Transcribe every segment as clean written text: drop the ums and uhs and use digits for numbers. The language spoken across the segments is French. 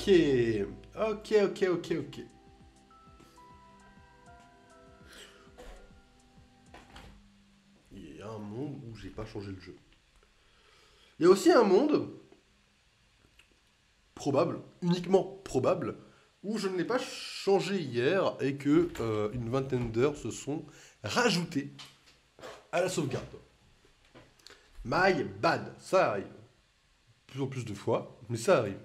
Ok. Ok. Il y a un monde où j'ai pas changé le jeu. Il y a aussi un monde probable, uniquement probable, où je ne l'ai pas changé hier et que une vingtaine d'heures se sont rajoutées à la sauvegarde. My bad, ça arrive. Plus en plus de fois, mais ça arrive.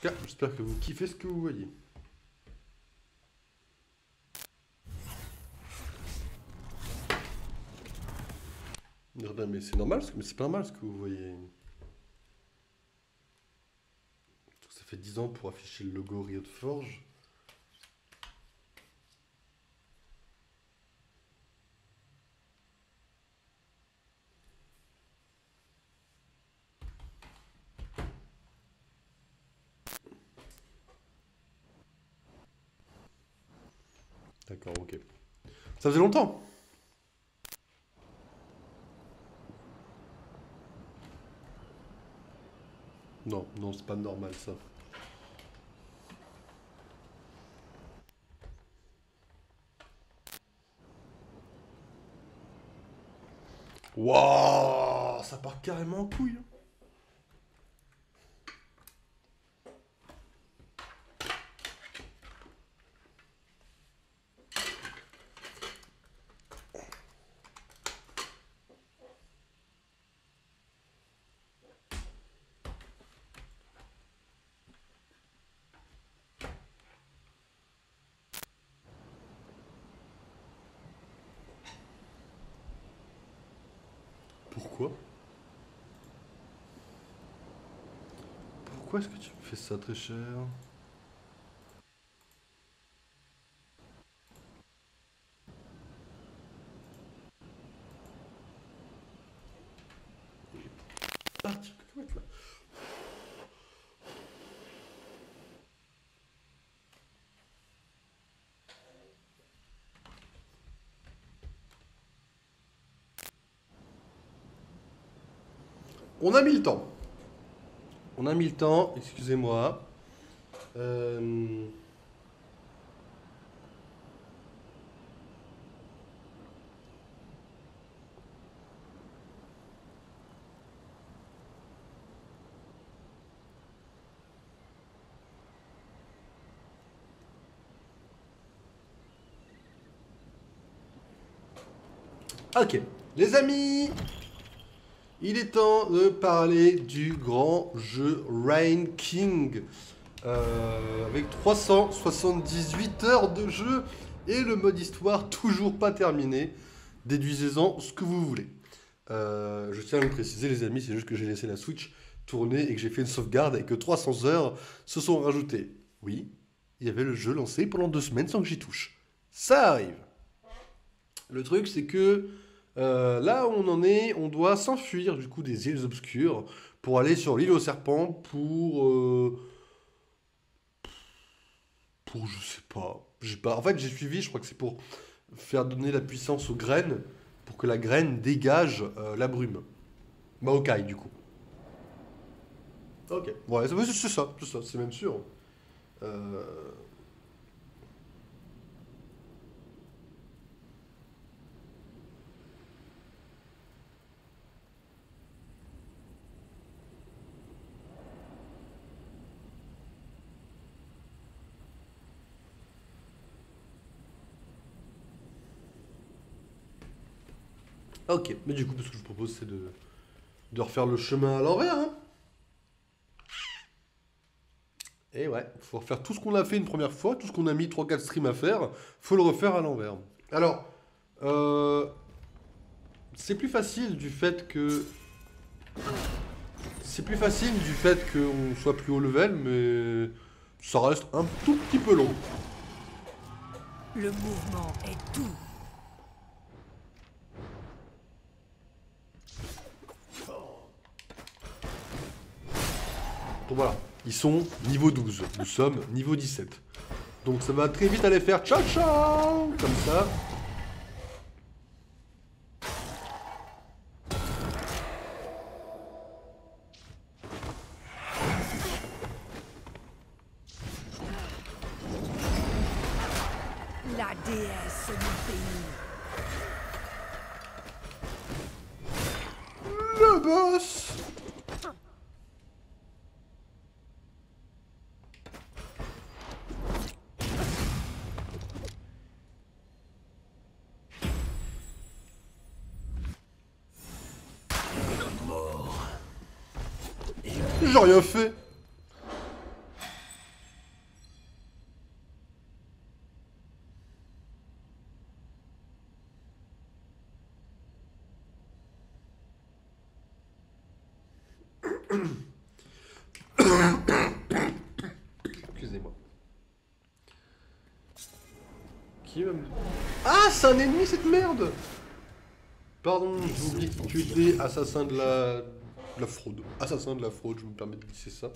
En tout cas, j'espère que vous kiffez ce que vous voyez. Non, mais c'est normal, mais c'est pas normal ce que vous voyez. Ça fait 10 ans pour afficher le logo Riot Forge. D'accord, ok. Ça faisait longtemps. Non, non, c'est pas normal ça. Waouh, ça part carrément en couille. Pourquoi? Pourquoi est-ce que tu me fais ça très cher? Ah, tu peux mettre là. On a mis le temps. On a mis le temps, excusez-moi. Euh, Ok, les amis, il est temps de parler du grand jeu Rain King. Avec 378 heures de jeu et le mode histoire toujours pas terminé. Déduisez-en ce que vous voulez. Je tiens à le préciser, les amis, c'est juste que j'ai laissé la Switch tourner et que j'ai fait une sauvegarde et que 300 heures se sont rajoutées. Oui, il y avait le jeu lancé pendant 2 semaines sans que j'y touche. Ça arrive. Le truc, c'est que là où on en est, on doit s'enfuir du coup des îles obscures pour aller sur l'île aux serpents pour je sais pas. J'ai pas. En fait, j'ai suivi, je crois que c'est pour faire donner la puissance aux graines pour que la graine dégage la brume. Maokai, du coup. Ok. Ouais, c'est ça, c'est même sûr. Euh, Ok, mais du coup, ce que je vous propose, c'est de refaire le chemin à l'envers, hein. Et ouais, faut refaire tout ce qu'on a fait une première fois, tout ce qu'on a mis 3 4 streams à faire, faut le refaire à l'envers. Alors, euh, c'est plus facile du fait que. C'est plus facile du fait qu'on soit plus haut level, mais ça reste un tout petit peu long. Le mouvement est tout. Donc voilà, ils sont niveau 12. Nous sommes niveau 17. Donc ça va très vite aller faire ciao ciao comme ça. La déesse nous bénit. Le boss. J'ai rien fait. Excusez-moi. Qui va me... Ah, c'est un ennemi cette merde. Pardon, j'ai oublié que tu étais assassin de la fraude. Assassin de la fraude, je me permets de glisser ça.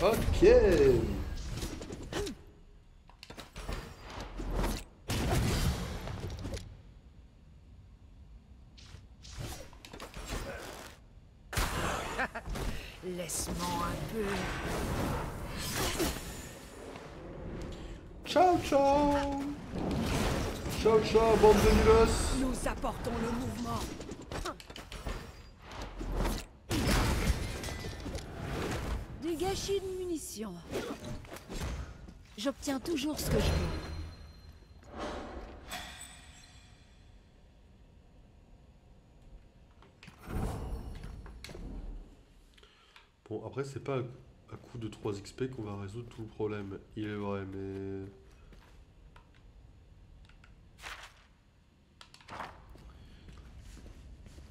Ok. Laisse-moi un peu. Ciao, ciao. Ciao, ciao, bande de nulos. Nous apportons le mouvement. Du gâchis de munitions. J'obtiens toujours ce que je veux. Bon, après, c'est pas à coup de 3 XP qu'on va résoudre tout le problème. Il est vrai, mais...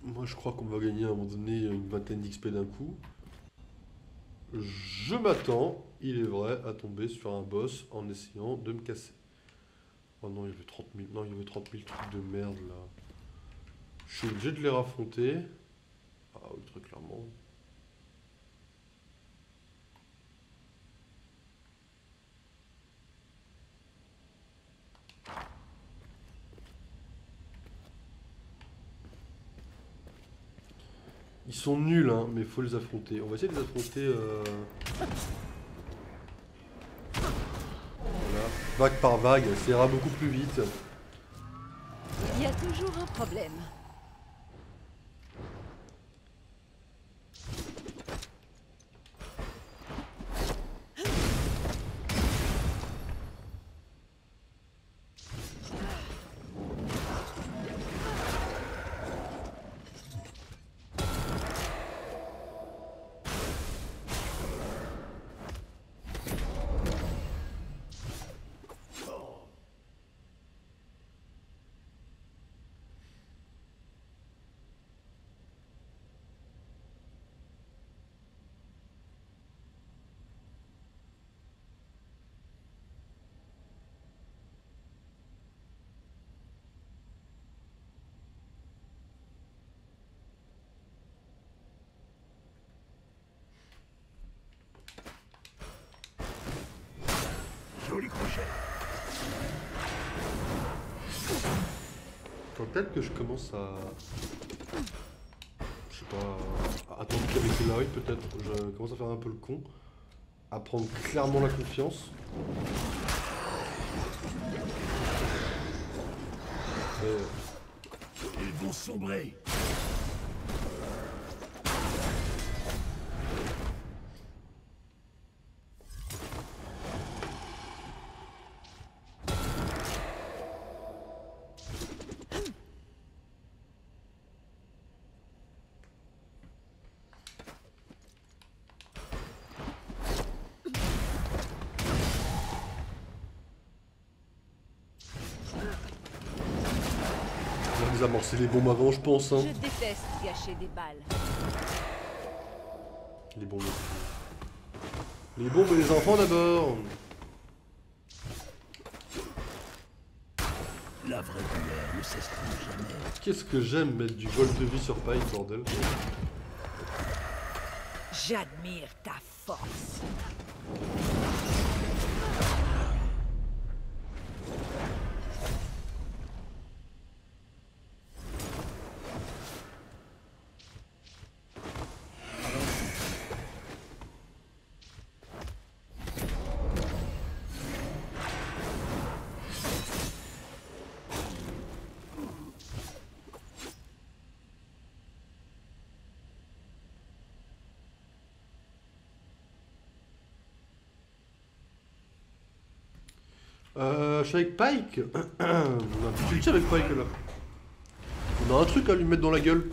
Moi, je crois qu'on va gagner à un moment donné une vingtaine d'XP d'un coup. Je m'attends, il est vrai, à tomber sur un boss en essayant de me casser. Oh non, il y avait 30 000, non, il y avait 30 000 trucs de merde, là. Je suis obligé de les raffronter. Ah oui, très clairement. Ils sont nuls, hein, mais il faut les affronter. On va essayer de les affronter. Voilà. Vague par vague, ça ira beaucoup plus vite. Il y a toujours un problème. Joli crochet. Peut-être que je commence à... Je sais pas... À attendre qu'avec Eloy, peut-être. Je commence à faire un peu le con. À prendre clairement la confiance. Ils vont sombrer. On va désamorcer les bombes avant, je pense. Hein. Je déteste gâcher des balles. Les bombes. Les bombes et les enfants d'abord. La vraie douleur ne cessera jamais. Qu'est-ce que j'aime mettre du vol de vie sur Pike, bordel. J'admire ta force. Je suis avec Pike. On a un petit avec Pike là. On a un truc à lui mettre dans la gueule.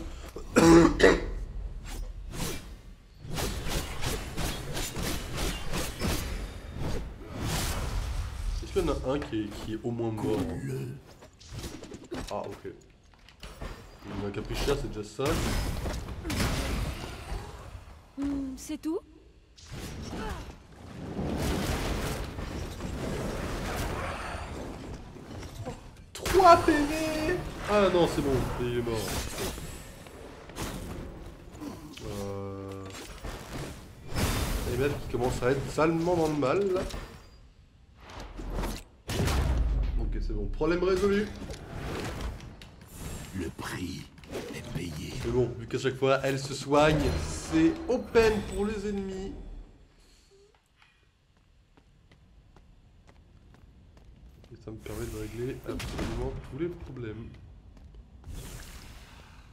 Est-ce qu'il y en a un qui est au moins mort? Ah ok. Il y en a qu'à pris cher, c'est déjà ça. C'est tout? 3 PV. Ah non, c'est bon, il est mort. Les mecs qui commencent à être salement dans le mal là. Ok, c'est bon, problème résolu. Le prix est payé. Mais bon, vu qu'à chaque fois elle se soigne, c'est open pour les ennemis. Et ça me permet de régler absolument tous les problèmes.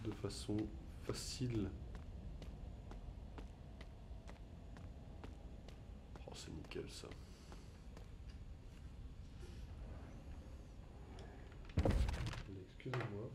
De façon facile. Oh, c'est nickel ça. Excusez-moi.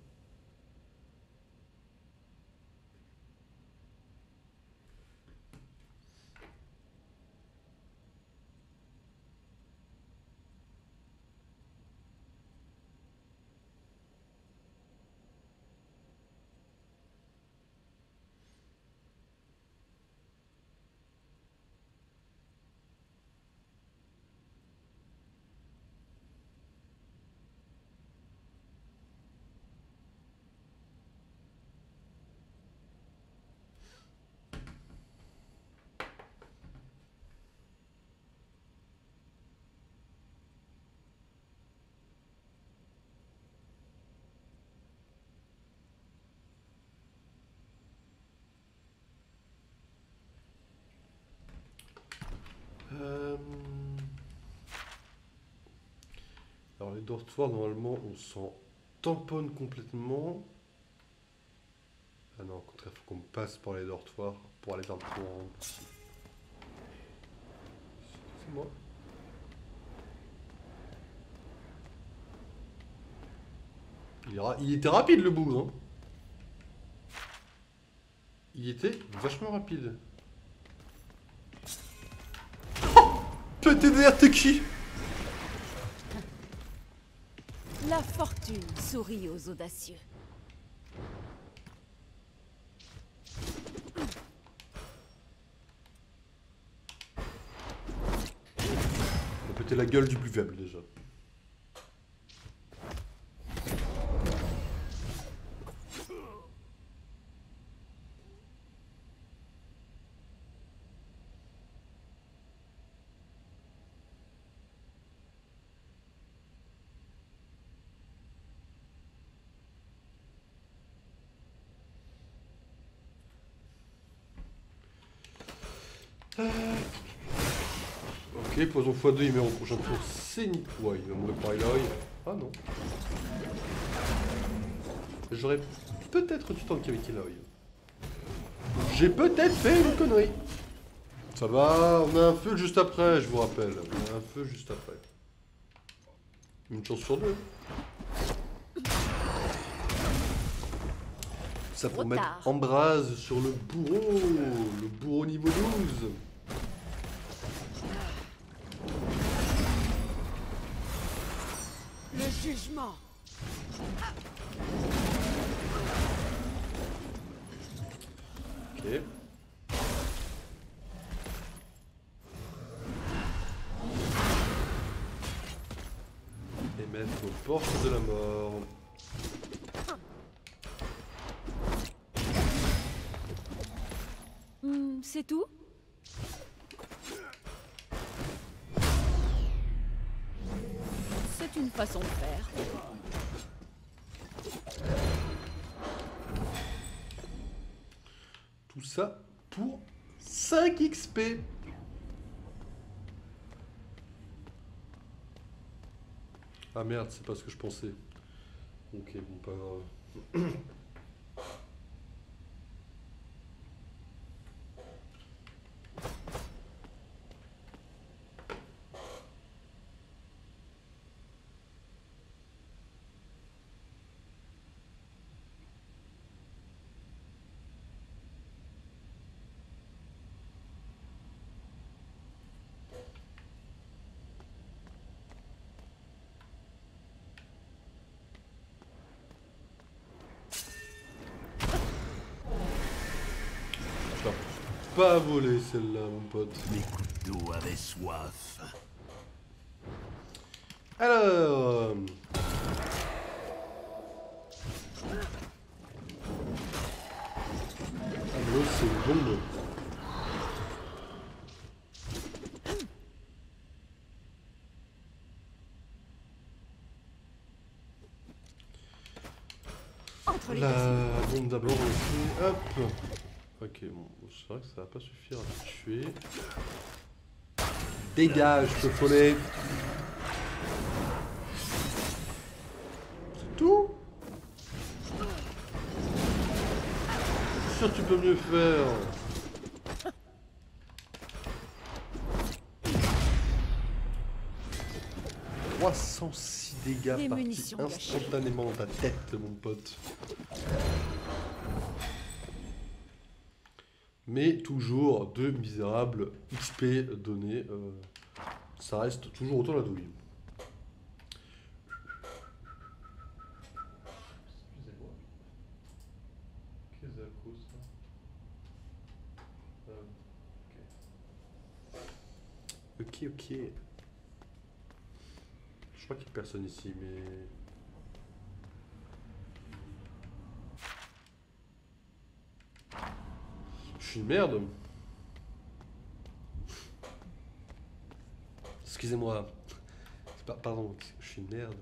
Alors les dortoirs normalement on s'en tamponne complètement. Ah non, au contraire, il faut qu'on passe par les dortoirs pour aller vers le tour. C'est moi. Il était rapide le bout, hein. Il était vachement rapide. Oh, PTDR, t'es qui? La fortune sourit aux audacieux. On va péter la gueule du plus faible déjà. Ok, poison x2 il meurt au prochain tour, c'est nickel. Ouais, il va mourir par Eloy. Ah non. J'aurais peut-être du temps qu'avec Eloy. J'ai peut-être fait une connerie. Ça va, on a un feu juste après, je vous rappelle. On a un feu juste après. Une chance sur deux. Ça pour mettre Embrase sur le bourreau niveau 12. Le jugement. Ok. Et mettre au Porte de la mort. C'est tout? C'est une façon de faire. Tout ça pour 5 XP. Ah merde, c'est pas ce que je pensais. Ok, bon, pas grave. Pas volé celle-là, mon pote. Mes couteaux avaient soif. Alors... l'autre c'est une bombe. Entre les La deux. bombe d'abord aussi. Hop. Ok, bon, c'est vrai que ça va pas suffire à te tuer. Dégage, ce follet. C'est tout? Je suis sûr que tu peux mieux faire. « 306 dégâts Des partis munitions gâchées. instantanément dans ta tête, mon pote. » Mais toujours 2 misérables XP donnés. Ça reste toujours autant la douille. Excusez-moi. Qu'est-ce que c'est cause ça ok. Ok. Je crois qu'il n'y a personne ici, mais... Je suis une merde. Excusez-moi. Pardon, je suis une merde.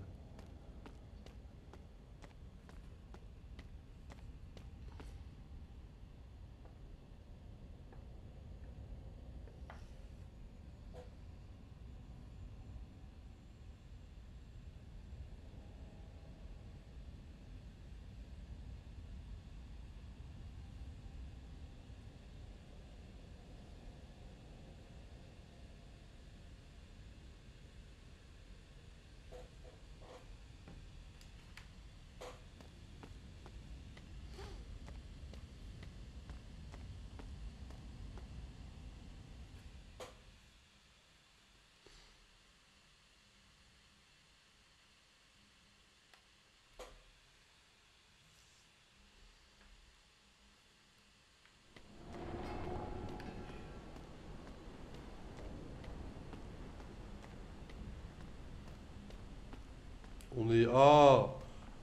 On est... Ah!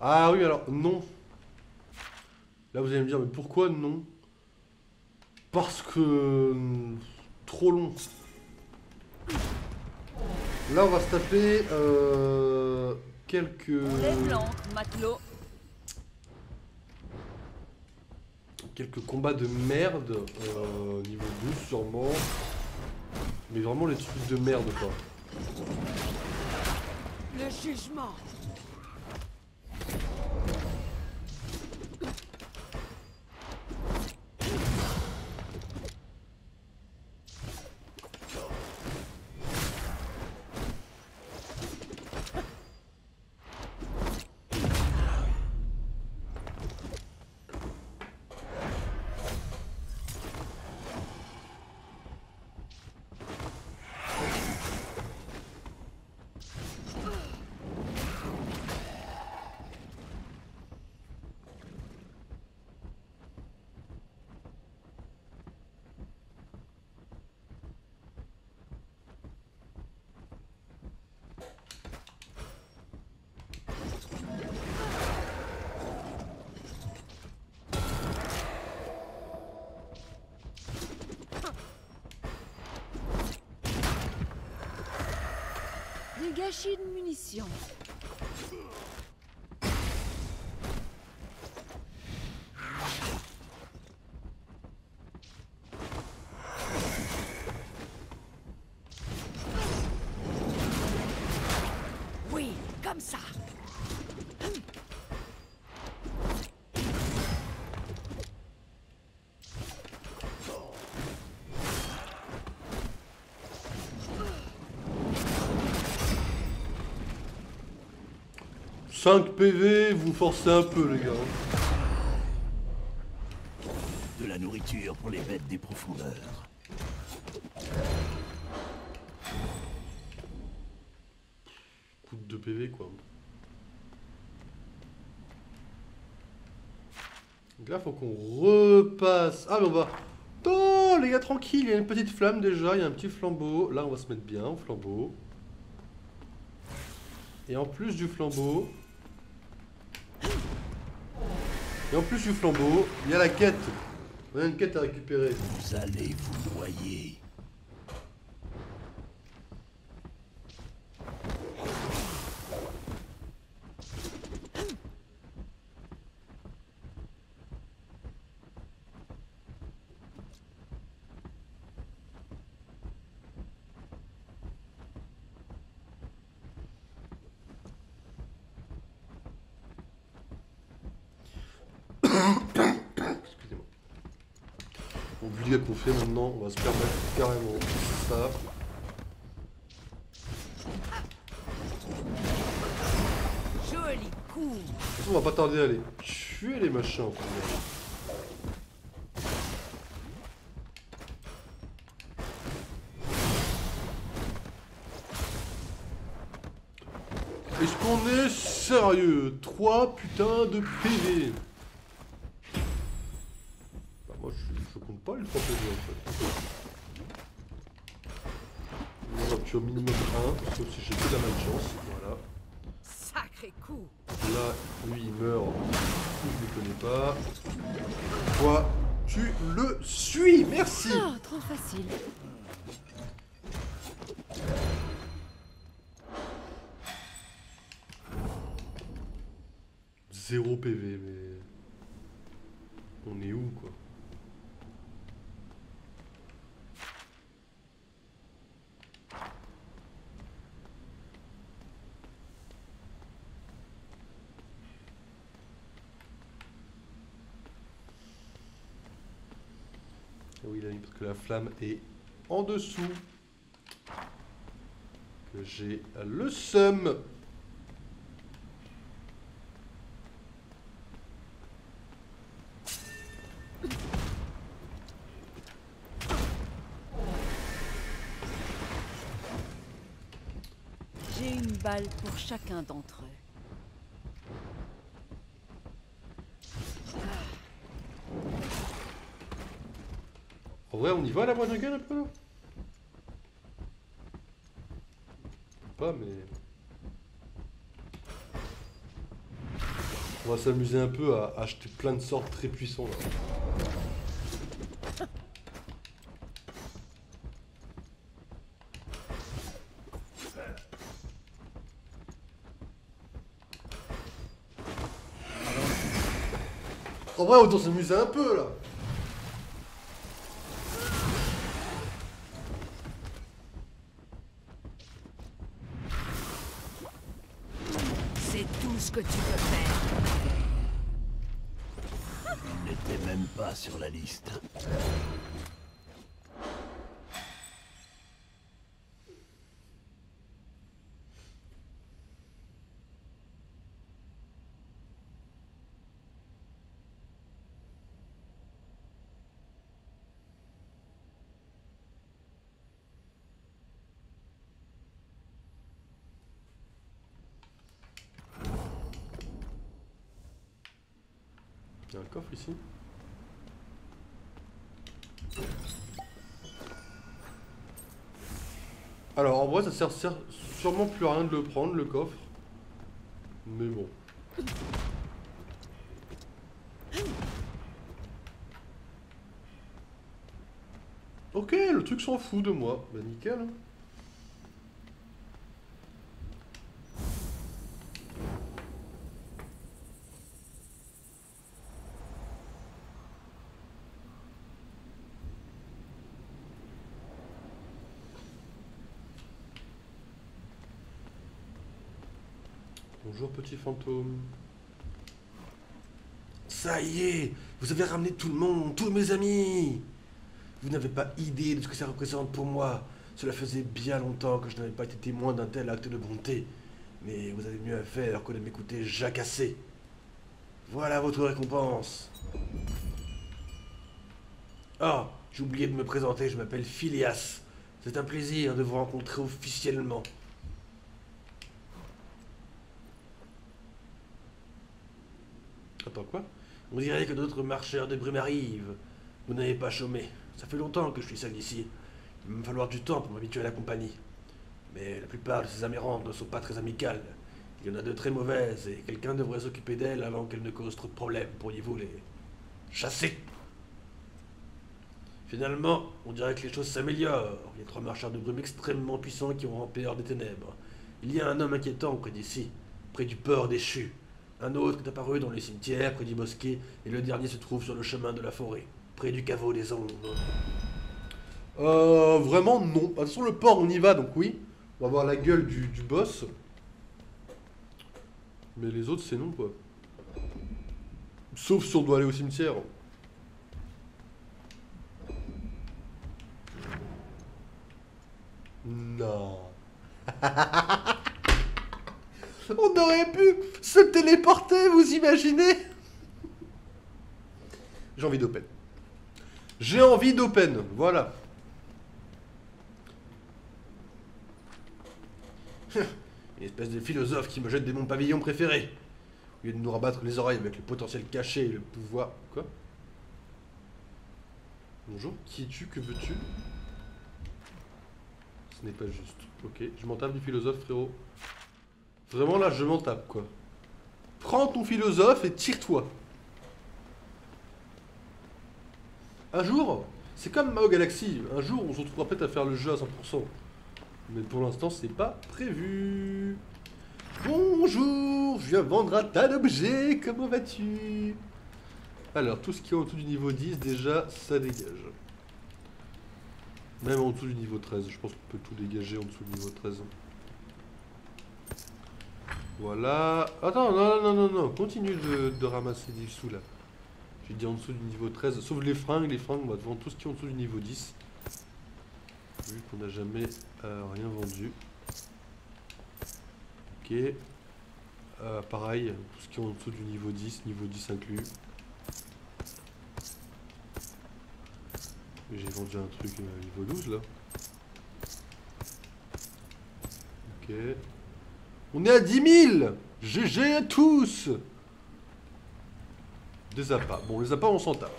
Ah oui, alors, non. Là, vous allez me dire, mais pourquoi non? Parce que... trop long. Là, on va se taper... quelques... Les blancs, matelot. Quelques combats de merde. Niveau 12, sûrement. Mais vraiment, les trucs de merde, quoi. Le jugement. Gâchis de munitions. Oui, comme ça. 5 PV, vous forcez un peu les gars. De la nourriture pour les bêtes des profondeurs. Coup de 2 PV quoi. Donc là faut qu'on repasse. Ah mais on va... Oh les gars tranquille, il y a une petite flamme déjà, il y a un petit flambeau. Là on va se mettre bien au flambeau. Et en plus du flambeau... Et en plus du flambeau, il y a la quête. On a une quête à récupérer. Vous allez vous noyer. Excusez-moi. Bon, vu les gars qu'on fait maintenant, on va se permettre carrément ça. Joli coup. De toute façon, on va pas tarder à aller tuer les machins en fait. Est-ce qu'on est sérieux? 3 putains de PV. Bah moi je compte pas les 3 PV en fait. On va tuer au minimum 1, sauf si j'ai que de la malchance. Voilà. Sacré coup. Là, lui il meurt. Je ne le connais pas. Toi, tu le suis. Merci. Ah, trop facile. Zéro PV, mais... On est où, quoi? Ah oui, il a mis parce que la flamme est en dessous. Que j'ai le seum. J'ai une balle pour chacun d'entre eux. En vrai, on y va à la boîte de gueule un peu là? Pas, mais... On va s'amuser un peu à acheter plein de sorts très puissants là. En vrai, autant s'amuser un peu là. C'est tout ce que tu peux faire. Il n'était même pas sur la liste. Il y a un coffre ici. Alors en vrai ça sert sûrement plus à rien de le prendre le coffre. Mais bon. Ok, le truc s'en fout de moi. Bah nickel. Hein. Bonjour petit fantôme. Ça y est, vous avez ramené tout le monde, tous mes amis. Vous n'avez pas idée de ce que ça représente pour moi. Cela faisait bien longtemps que je n'avais pas été témoin d'un tel acte de bonté. Mais vous avez mieux à faire que de m'écouter jacasser. Voilà votre récompense. Ah, j'ai oublié de me présenter, je m'appelle Phileas. C'est un plaisir de vous rencontrer officiellement. Attends, quoi? On dirait que d'autres marcheurs de brume arrivent. Vous n'avez pas chômé. Ça fait longtemps que je suis seul ici. Il va me falloir du temps pour m'habituer à la compagnie. Mais la plupart de ces amérantes ne sont pas très amicales. Il y en a de très mauvaises et quelqu'un devrait s'occuper d'elles avant qu'elles ne causent trop de problèmes. Pourriez-vous les chasser? Finalement, on dirait que les choses s'améliorent. Il y a 3 marcheurs de brume extrêmement puissants qui ont rampé hors des ténèbres. Il y a un homme inquiétant près d'ici, près du port déchu. Un autre est apparu dans le cimetière, près du bosquet, et le dernier se trouve sur le chemin de la forêt, près du caveau des ombres. Vraiment non. De toute façon, le port, on y va, donc oui. On va voir la gueule du boss. Mais les autres, c'est non, quoi. Sauf si on doit aller au cimetière. Non. On aurait pu se téléporter, vous imaginez? J'ai envie d'open. J'ai envie d'open, voilà. Une espèce de philosophe qui me jette de mon pavillon préféré. Au lieu de nous rabattre les oreilles avec le potentiel caché et le pouvoir... Quoi? Bonjour, qui es-tu? Que veux-tu? Ce n'est pas juste. Ok, je m'en tape du philosophe, frérot. Vraiment là, je m'en tape, quoi. Prends ton philosophe et tire-toi. Un jour, c'est comme Mao Galaxy. Un jour, on se retrouvera peut-être à faire le jeu à 100%. Mais pour l'instant, c'est pas prévu. Bonjour, je viens vendre un tas d'objets. Comment vas-tu? Alors, tout ce qui est en dessous du niveau 10, déjà, ça dégage. Même en dessous du niveau 13. Je pense qu'on peut tout dégager en dessous du niveau 13. Voilà. Attends, non. Continue de ramasser des sous là. J'ai dit en dessous du niveau 13. Sauf les fringues, on va te vendre tout ce qui est en dessous du niveau 10. Vu qu'on n'a jamais rien vendu. Ok. Pareil, tout ce qui est en dessous du niveau 10 inclus. J'ai vendu un truc niveau 12 là. Ok. On est à 10 000. GG à tous. Des appâts. Bon, les appâts, on s'en tape.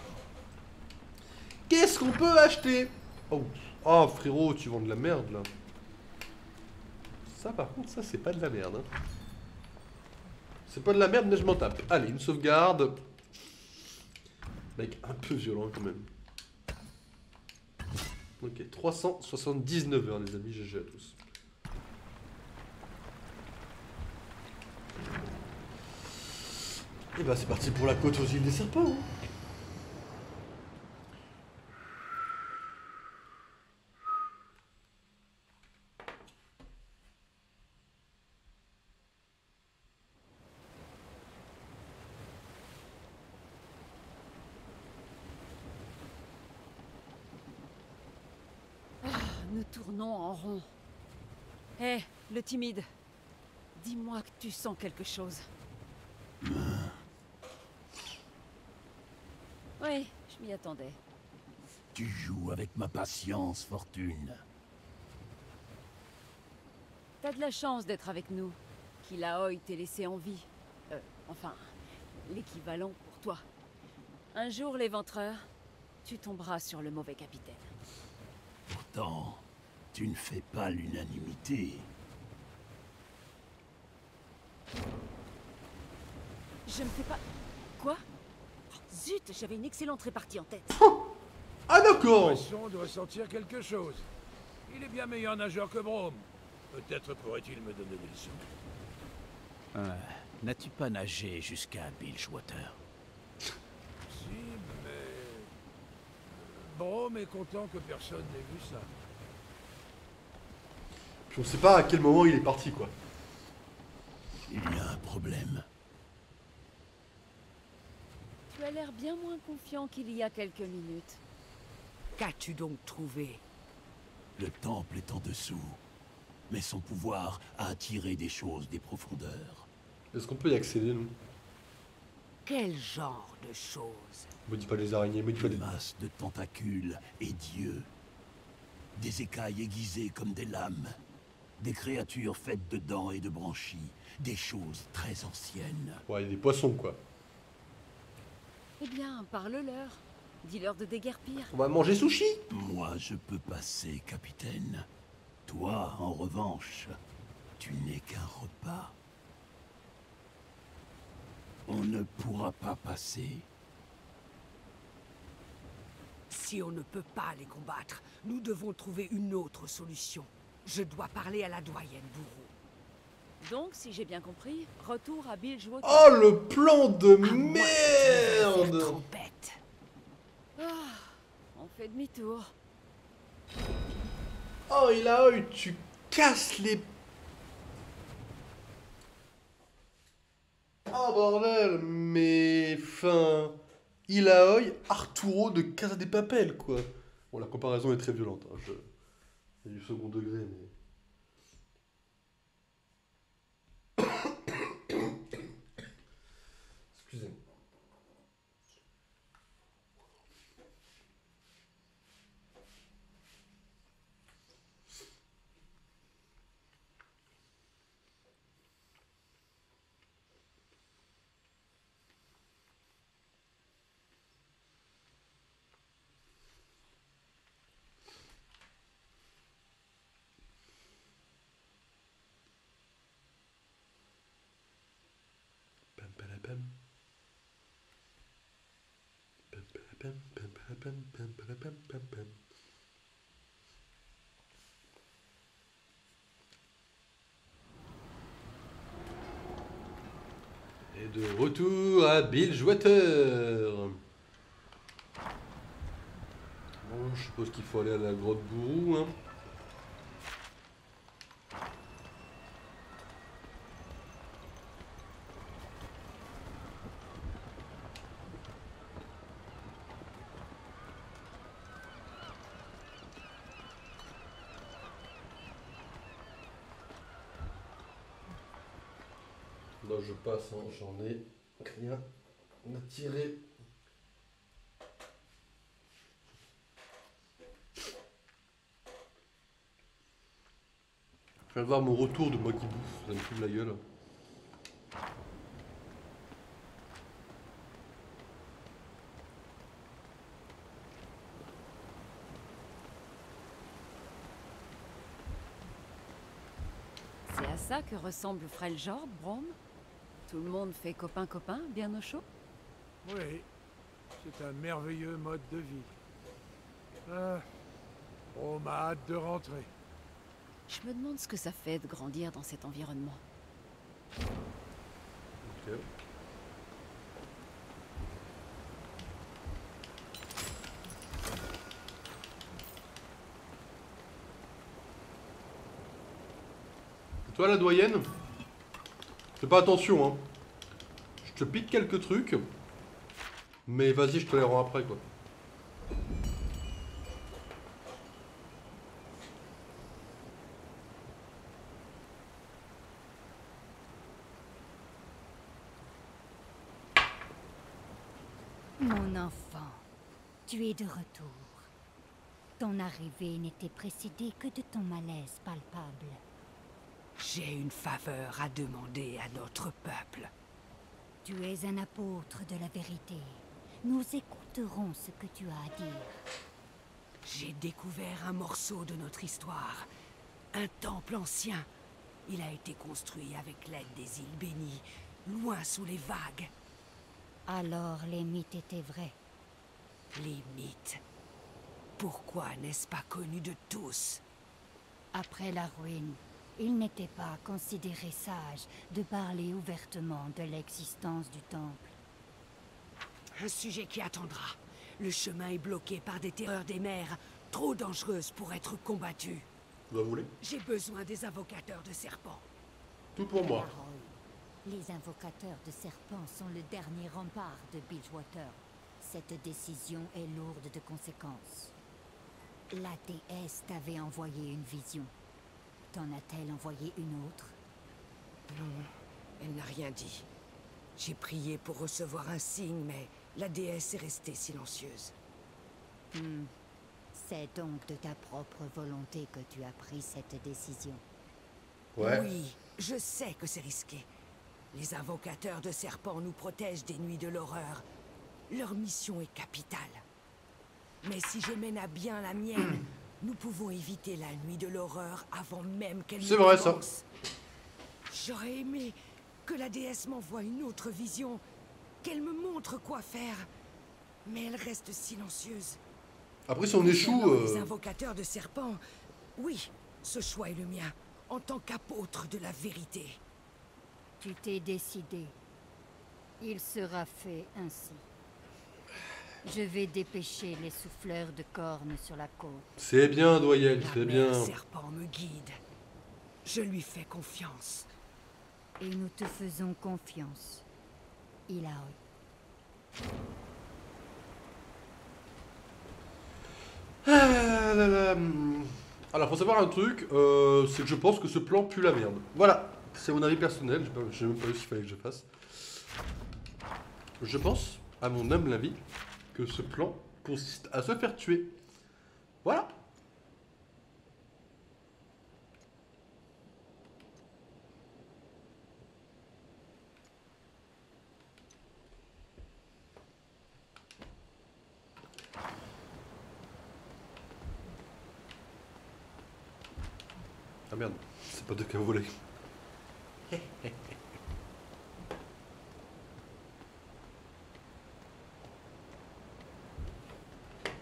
Qu'est-ce qu'on peut acheter? Oh. Oh, frérot, tu vends de la merde, là. Ça, par contre, ça, c'est pas de la merde. Hein. C'est pas de la merde, mais je m'en tape. Allez, une sauvegarde. Mec, un peu violent, quand même. Ok, 379 heures, les amis. GG à tous. Et bah c'est parti pour la côte aux îles des serpents. Hein. Nous tournons en rond. Hé, le timide. Dis-moi que tu sens quelque chose. Oui, je m'y attendais. Tu joues avec ma patience, Fortune. T'as de la chance d'être avec nous. Kilaoi t'ait laissé en vie. Enfin, l'équivalent pour toi. Un jour, l'éventreur, tu tomberas sur le mauvais capitaine. Pourtant, tu ne fais pas l'unanimité. Je ne fais pas... Quoi? Oh, zut, j'avais une excellente répartie en tête. Ah d'accord. L'impression de ressentir quelque chose. Il est bien meilleur nageur que Brome. Peut-être pourrait-il me donner des leçons. N'as-tu pas nagé jusqu'à Bilgewater? Si, mais... Brome est content que personne n'ait vu ça. Puis on sait pas à quel moment il est parti, quoi. Il y a un problème. Tu as l'air bien moins confiant qu'il y a quelques minutes. Qu'as-tu donc trouvé? Le temple est en dessous. Mais son pouvoir a attiré des choses des profondeurs. Est-ce qu'on peut y accéder, nous? Quel genre de choses? Me dis pas les araignées, me dis pas Des les... masses de tentacules et d'yeux. Des écailles aiguisées comme des lames. Des créatures faites de dents et de branchies. Des choses très anciennes. Ouais, des poissons, quoi. Eh bien, parle-leur. Dis-leur de déguerpir. On va manger sushi. Moi, je peux passer, capitaine. Toi, en revanche, tu n'es qu'un repas. On ne pourra pas passer. Si on ne peut pas les combattre, nous devons trouver une autre solution. Je dois parler à la doyenne bourreau. Donc, si j'ai bien compris, retour à Bilgewater. Oh, le plan de À moins que tu ne veuilles faire merde! trempette. On fait demi-tour. Oh, il a eu, tu casses les... Oh, bordel, mais... Fin... Ilaoi, Arturo de Casa de Papel, quoi. Bon, la comparaison est très violente. Hein. Il y a du second degré, mais... Excusez-moi. Pam, pam, pam. Pam, pam, pam, pam, pam, pam, pam, pam, pam, pam. Et de retour à Bilgewater. Bon, je suppose qu'il faut aller à la grotte Bourrou, hein. Là je passe, hein, j'en ai rien à tirer. Je viens de voir mon retour de moi qui bouffe, ça me fout de la gueule. C'est à ça que ressemble Freljord, Brom? Tout le monde fait copain-copain, bien au chaud? Oui, c'est un merveilleux mode de vie. Ah, on m'a hâte de rentrer. Je me demande ce que ça fait de grandir dans cet environnement. Ok. Et toi la doyenne? Fais pas attention, hein. Je te pique quelques trucs. Mais vas-y, je te les rends après, quoi. Mon enfant, tu es de retour. Ton arrivée n'était précédée que de ton malaise palpable. J'ai une faveur à demander à notre peuple. Tu es un apôtre de la vérité. Nous écouterons ce que tu as à dire. J'ai découvert un morceau de notre histoire. Un temple ancien. Il a été construit avec l'aide des îles bénies, loin sous les vagues. Alors les mythes étaient vrais. Les mythes. Pourquoi n'est-ce pas connu de tous? Après la ruine, il n'était pas considéré sage de parler ouvertement de l'existence du temple. Un sujet qui attendra. Le chemin est bloqué par des terreurs des mers, trop dangereuses pour être combattues. Vous la voulez? J'ai besoin des invocateurs de serpents. Tout pour moi. Les invocateurs de serpents sont le dernier rempart de Bilgewater. Cette décision est lourde de conséquences. La déesse t'avait envoyé une vision. T'en a-t-elle envoyé une autre? Non, elle n'a rien dit. J'ai prié pour recevoir un signe, mais la déesse est restée silencieuse. C'est donc de ta propre volonté que tu as pris cette décision. Ouais. Oui, je sais que c'est risqué. Les invocateurs de serpents nous protègent des nuits de l'horreur. Leur mission est capitale. Mais si je mène à bien la mienne, nous pouvons éviter la nuit de l'horreur avant même qu'elle ne vrai, ça. commence. J'aurais aimé que la déesse m'envoie une autre vision, qu'elle me montre quoi faire. Mais elle reste silencieuse. Après, si on échoue... Concernant les invocateurs de serpents, oui, ce choix est le mien, en tant qu'apôtre de la vérité. Tu t'es décidé. Il sera fait ainsi. Je vais dépêcher les souffleurs de cornes sur la côte. C'est bien, Doyel, La c'est mère bien. serpent me guide. Je lui fais confiance. Et nous te faisons confiance. Ilaoi. Ah là là. Alors, faut savoir un truc, c'est que je pense que ce plan pue la merde. Voilà, c'est mon avis personnel, je sais même pas ce qu'il fallait que je fasse. Je pense, à mon humble avis, que ce plan consiste à se faire tuer. Voilà. Ah merde, c'est pas de qu'à voler.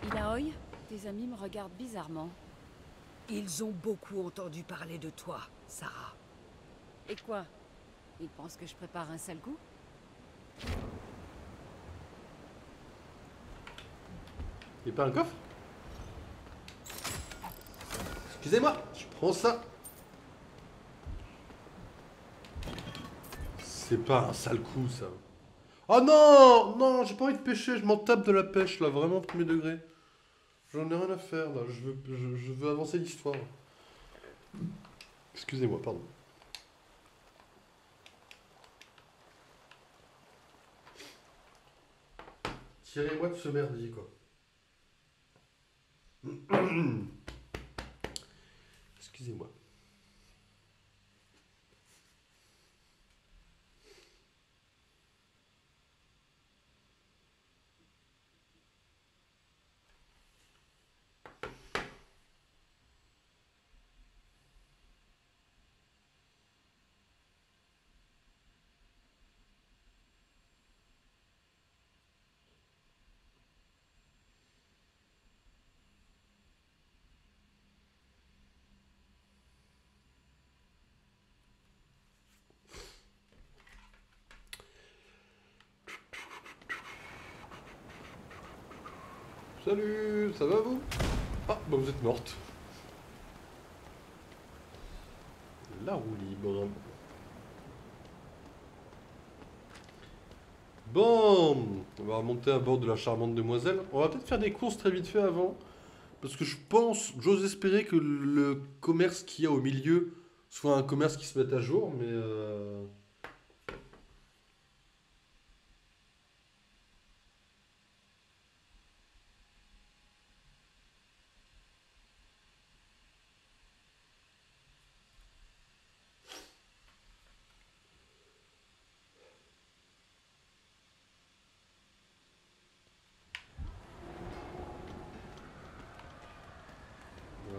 Ilaoi, tes amis me regardent bizarrement. Ils ont beaucoup entendu parler de toi, Sarah. Et quoi? Ils pensent que je prépare un sale coup? Y'a pas un coffre? Excusez-moi, je prends ça. C'est pas un sale coup, ça. Oh non! Non, j'ai pas envie de pêcher, je m'en tape de la pêche, là, vraiment, premier degré. J'en ai rien à faire, là, je veux avancer l'histoire. Excusez-moi, pardon. Tirez-moi de ce merdier, quoi. Excusez-moi. Salut, ça va vous? Ah, bah vous êtes morte. La roue libre. Bon, on va remonter à bord de la charmante demoiselle. On va peut-être faire des courses très vite fait avant. Parce que je pense, j'ose espérer que le commerce qu'il y a au milieu soit un commerce qui se mette à jour, mais...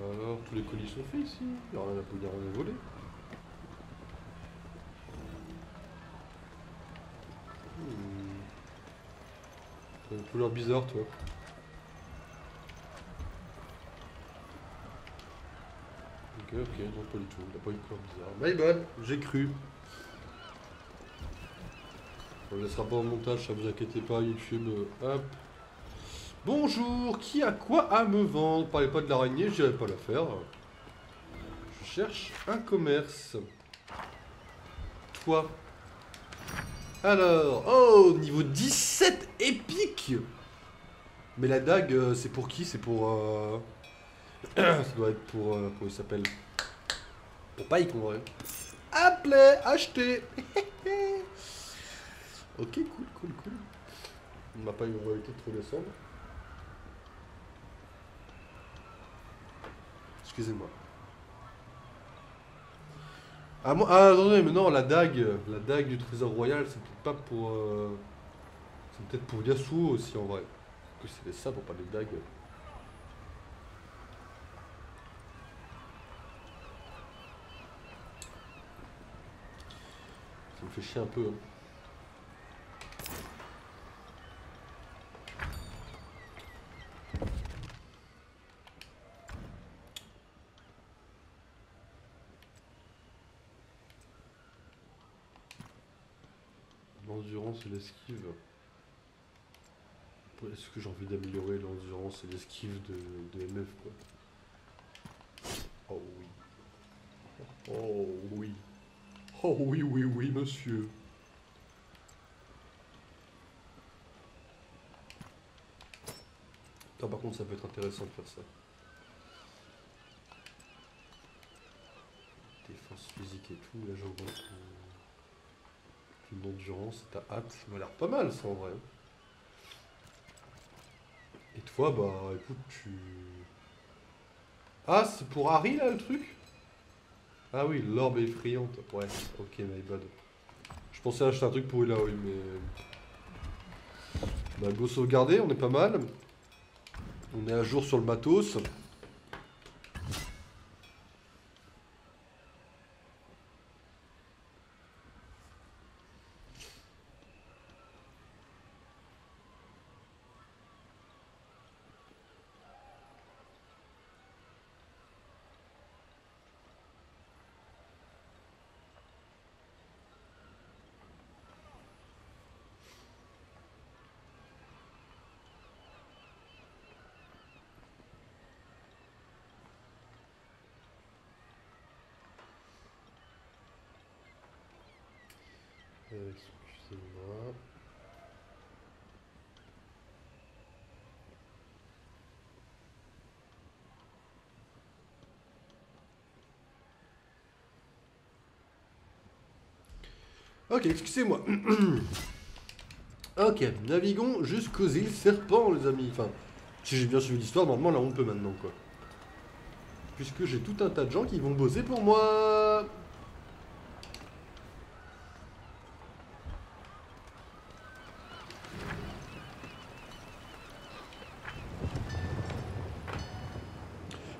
Alors, tous les colis sont faits ici. Il n'y a rien à voler. T'as une couleur bizarre, toi. Ok, non, pas du tout. Il n'a pas une couleur bizarre. My bad, j'ai cru. On ne laissera pas en montage, ça vous inquiétez pas, YouTube. Hop. Bonjour, qui a quoi à me vendre? Parlez pas de l'araignée, je dirais pas la faire. Je cherche un commerce. Toi, Alors, oh, niveau 17 épique. Mais la dague, c'est pour qui? C'est pour... Ça doit être pour... comment il s'appelle? Pour Pike, en vrai. Appelez, acheter. Ok, cool. On n'a pas eu réalité de trop descendre. Excusez-moi. Ah, attendez, mais non, la dague du trésor royal, c'est peut-être pas pour... c'est peut-être pour Yasuo aussi, en vrai. Que c'était ça pour parler de dague. Ça me fait chier un peu. Hein. L'endurance et l'esquive. Est-ce que j'ai envie d'améliorer l'endurance et l'esquive de MF quoi? Oh oui. Oh oui. Oh oui, monsieur. Attends, par contre, ça peut être intéressant de faire ça. Défense physique et tout, là j'augmente une endurance, t'as hâte. Ça m'a l'air pas mal ça en vrai. Et toi, bah écoute, tu... Ah, c'est pour Harry là le truc? Ah oui, l'orbe effrayante. Ouais, ok, my bad. Je pensais acheter un truc pour Ilaoi, mais... Bah go sauvegarder, on est pas mal. On est à jour sur le matos. Excusez-moi. Ok, excusez-moi. Ok, naviguons jusqu'aux îles Serpents, les amis. Enfin, si j'ai bien suivi l'histoire, normalement là on peut maintenant, quoi. Puisque j'ai tout un tas de gens qui vont bosser pour moi.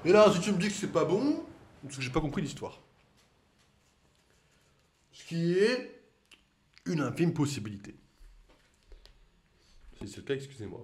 Et là, si tu me dis que c'est pas bon, c'est que j'ai pas compris l'histoire. Ce qui est une infime possibilité. Si c'est le cas, excusez-moi.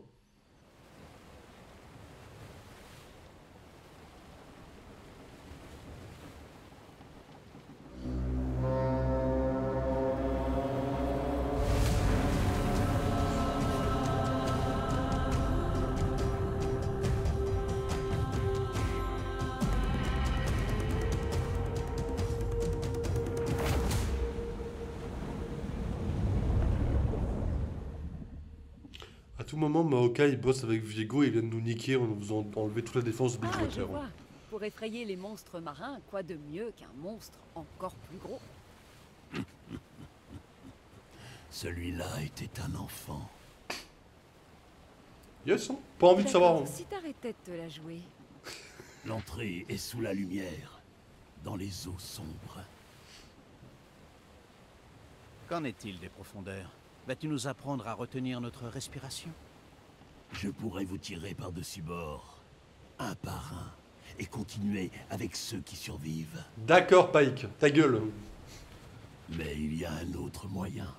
À tout moment, Maokai bosse avec Viego et il vient de nous niquer en nous faisant enlever toute la défense de Ah, je Bridgewater. vois. Pour effrayer les monstres marins, quoi de mieux qu'un monstre encore plus gros? Celui-là était un enfant. Yes, hein. Pas envie de savoir. D'accord, Hein. si t'arrêtais de te la jouer. L'entrée est sous la lumière, dans les eaux sombres. Qu'en est-il des profondeurs? Vas-tu nous apprendre à retenir notre respiration? Je pourrais vous tirer par-dessus bord, un par un, et continuer avec ceux qui survivent. D'accord, Pike, ta gueule. Mais il y a un autre moyen.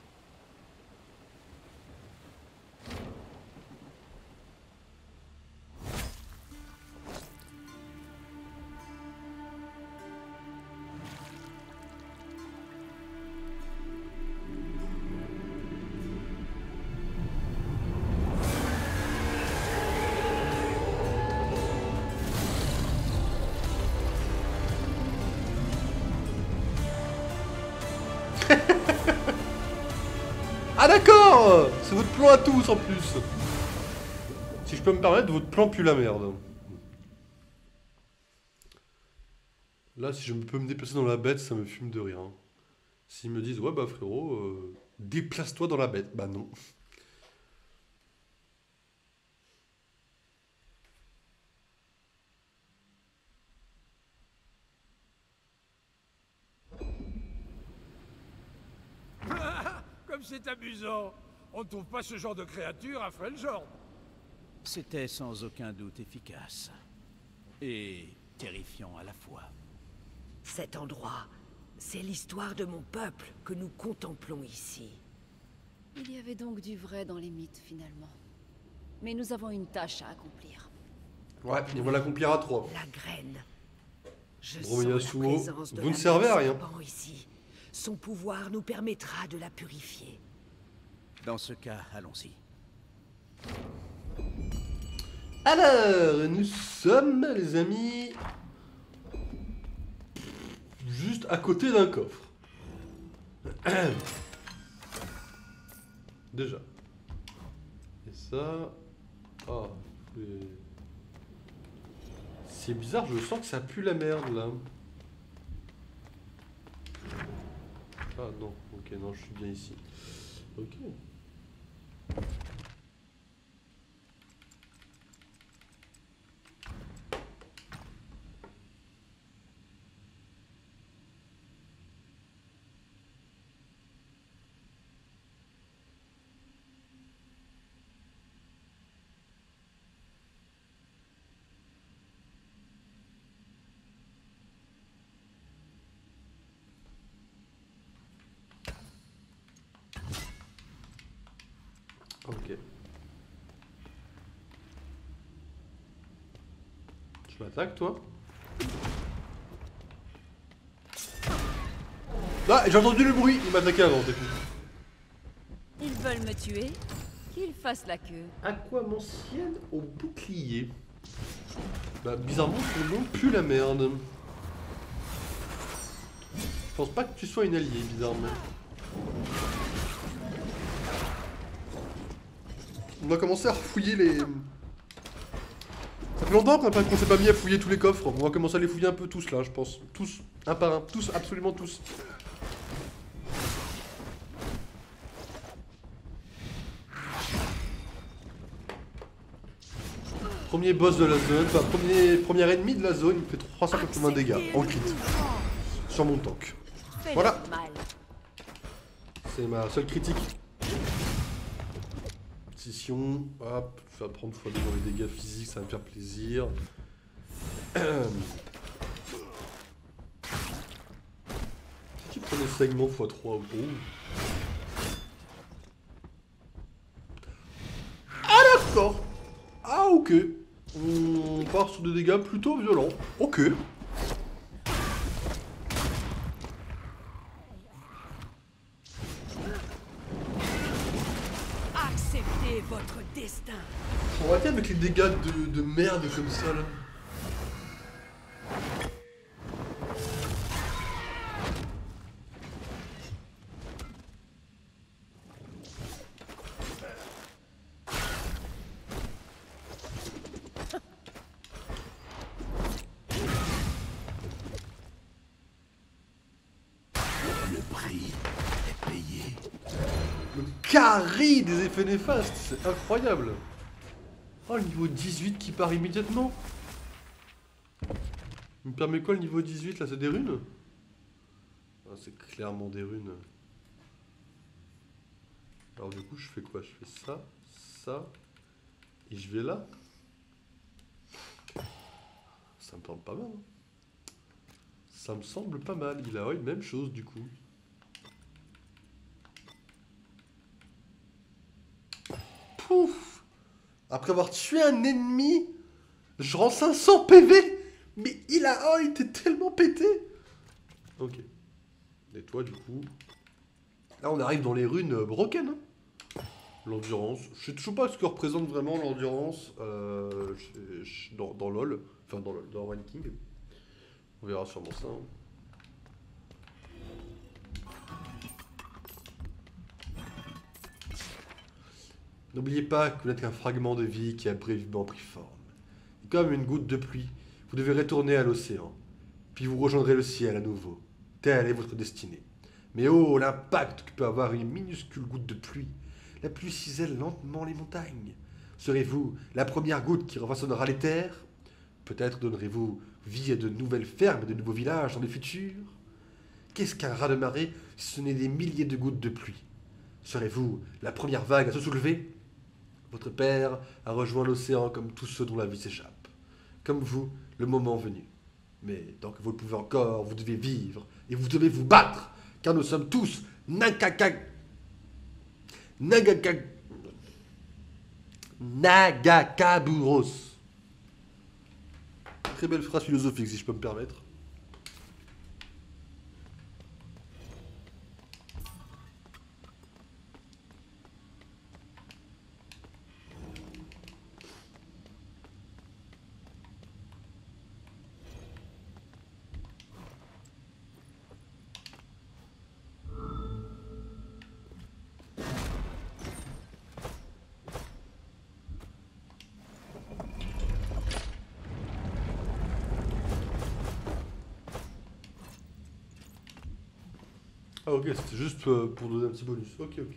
d'accord! C'est votre plan à tous en plus. Si je peux me permettre, votre plan pue la merde. Là, si je peux me déplacer dans la bête, ça me fume de rien. S'ils me disent, ouais bah frérot, déplace-toi dans la bête. Bah non. Comme c'est amusant. On ne trouve pas ce genre de créature à Freljord. C'était sans aucun doute efficace. Et terrifiant à la fois. Cet endroit, c'est l'histoire de mon peuple que nous contemplons ici. Il y avait donc du vrai dans les mythes, finalement. Mais nous avons une tâche à accomplir. Ouais, ils vont l'accomplir à 3. La graine. Je Gros sens la Yasuo, présence de vous ne la servez à mère rien. serpent ici. Son pouvoir nous permettra de la purifier. Dans ce cas, allons-y. Alors, nous sommes, les amis, juste à côté d'un coffre. Déjà. Et ça... Ah, c'est bizarre, je sens que ça pue la merde, là. Ah non, ok, non, je suis bien ici. Ok. Ok. Tu m'attaques, toi? Ah, j'ai entendu le bruit. Il m'attaquait avant, t'es fou. Ils veulent me tuer? Qu'ils fassent la queue. Aquamancienne au bouclier. Bah, bizarrement, ton nom pue la merde. Je pense pas que tu sois une alliée, bizarrement. On va commencer à refouiller les... Ça fait longtemps qu'on s'est pas mis à fouiller tous les coffres. On va commencer à les fouiller un peu tous là, je pense. Tous, un par un. Tous, absolument tous. Premier boss de la zone, enfin premier ennemi de la zone, il me fait 380 dégâts en crit. Sur mon tank. Voilà. C'est ma seule critique. Scission, hop, je vais prendre x2 dans les dégâts physiques, ça va me faire plaisir. Qui prenait segment x3 oh. Ah d'accord. Ah ok. On part sur des dégâts plutôt violents. Ok. Acceptez votre destin. On va arrêter avec les dégâts de merde comme ça là. Le prix est payé. Le carry des effets néfastes, c'est incroyable. Oh, le niveau 18 qui part immédiatement. Il me permet quoi le niveau 18 là, c'est des runes? Ah, c'est clairement des runes. Alors du coup je fais quoi? Je fais ça, ça, et je vais là. Ça me semble pas mal. Hein. Ça me semble pas mal. Il a même chose du coup. Pouf! Après avoir tué un ennemi, je rends 500 PV. Mais il a... Oh, il était tellement pété. Ok. Et toi du coup... Là on arrive dans les runes broken. Hein. L'endurance. Je sais toujours pas ce que représente vraiment l'endurance dans LoL. Enfin dans LoL, dans Ranking. On verra sûrement ça. Hein. N'oubliez pas que vous n'êtes qu'un fragment de vie qui a brièvement pris forme. Et comme une goutte de pluie, vous devez retourner à l'océan, puis vous rejoindrez le ciel à nouveau. Telle est votre destinée. Mais oh, l'impact que peut avoir une minuscule goutte de pluie. La pluie cisèle lentement les montagnes. Serez-vous la première goutte qui refaçonnera les terres? Peut-être donnerez-vous vie à de nouvelles fermes et de nouveaux villages dans le futur? Qu'est-ce qu'un raz de marée si ce n'est des milliers de gouttes de pluie? Serez-vous la première vague à se soulever? Votre père a rejoint l'océan comme tous ceux dont la vie s'échappe. Comme vous, le moment venu. Mais tant que vous le pouvez encore, vous devez vivre et vous devez vous battre, car nous sommes tous Nagakaburos. Très belle phrase philosophique, si je peux me permettre. Ah ok, c'était juste pour donner un petit bonus. Ok, ok.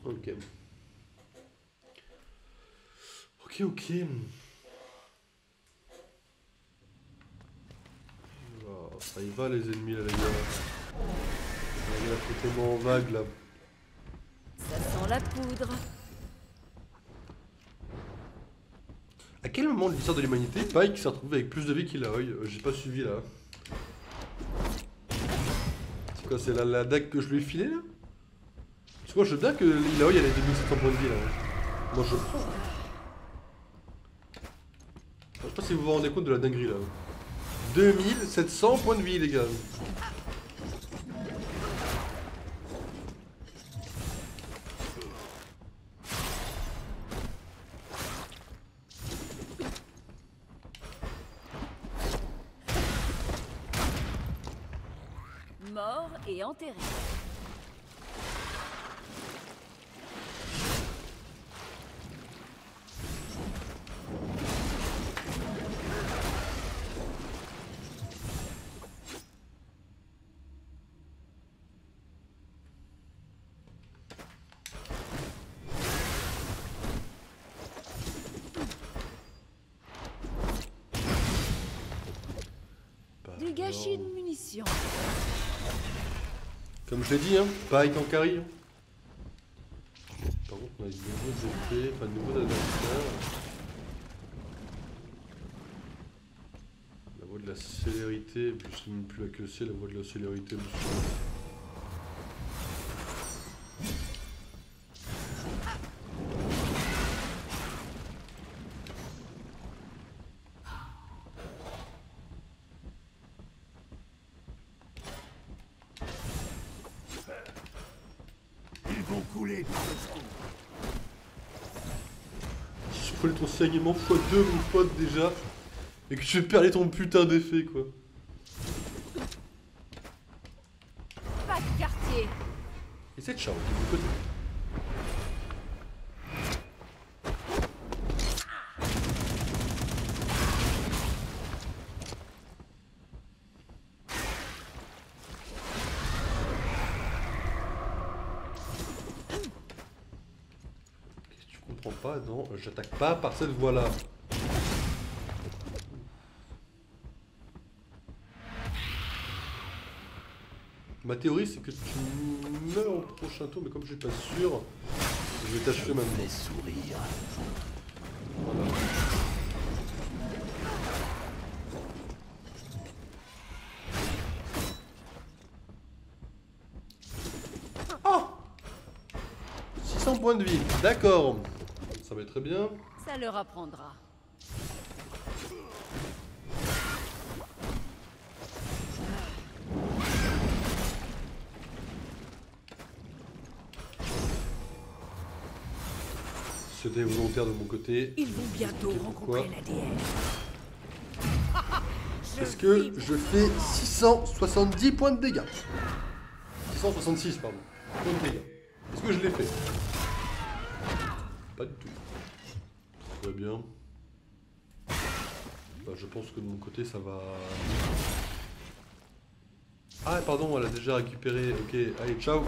Ok. Ok, ok. Oh, ça y va les ennemis là les gars. Il y a complètement en vague là. Ça sent la poudre. À quel moment de l'histoire de l'humanité Pike s'est retrouvé avec plus de vie qu'il a? J'ai pas suivi là. C'est quoi, c'est la dague que je lui ai filée là? Parce que moi je veux bien que l'Ilaoi il a 2700 points de vie là. Moi je prends. Je sais pas si vous vous rendez compte de la dinguerie là. 2700 points de vie les gars. Mort et enterré. Du gâchis de munitions. Comme je l'ai dit, hein, Pike en carry. Par contre, on a de nouveaux effets, enfin de nouveaux adversaires. La voie de la célérité, je sais même plus laquelle c'est, la voie de la célérité. Si je prenais ton saignement x2 mon pote déjà, et que tu perdais ton putain d'effet quoi. Pas de quartier. Et cette charge du côté. Pas, non, j'attaque pas par cette voie-là. Ma théorie, c'est que tu meurs au prochain tour, mais comme je suis pas sûr, je vais t'achever maintenant. Sourire. Voilà. Oh 600 points de vie, d'accord. Ça va être très bien. Ça leur apprendra. C'était volontaire de mon côté. Ils vont bientôt rencontrer la déesse. Est-ce que je fais 670 points de dégâts? 666, pardon. Points de dégâts. Est-ce que je l'ai fait? Pas du tout. Très bien. Bah, je pense que de mon côté, ça va... Ah, pardon, elle a déjà récupéré. Ok, allez, ciao.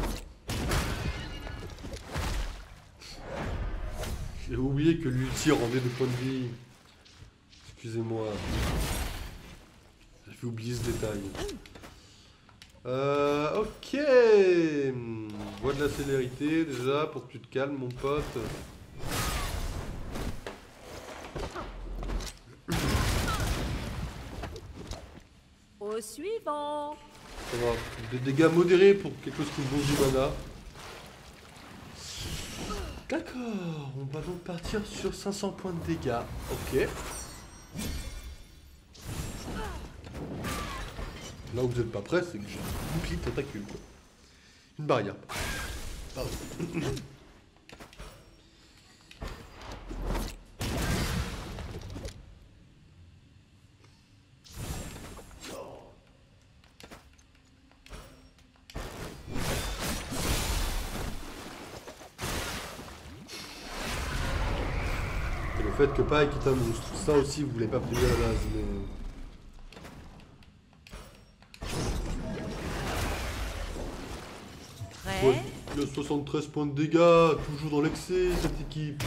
J'ai oublié que l'ulti rendait des points de vie. Excusez-moi. J'ai oublié ce détail. Ok. Voie de la célérité déjà pour que tu te calmes mon pote. Au suivant. Ça va. Des dégâts modérés pour quelque chose qui me bouffe du mana. D'accord. On va donc partir sur 500 points de dégâts. Ok. Là où vous n'êtes pas prêt, c'est que j'ai un bouclier de tentacule, quoi. Une barrière. Pardon. Et le fait que pareil quitte un monstre, ça aussi vous voulez pas prévu à la base, mais... Prêt? Il y a 73 points de dégâts, toujours dans l'excès cette équipe.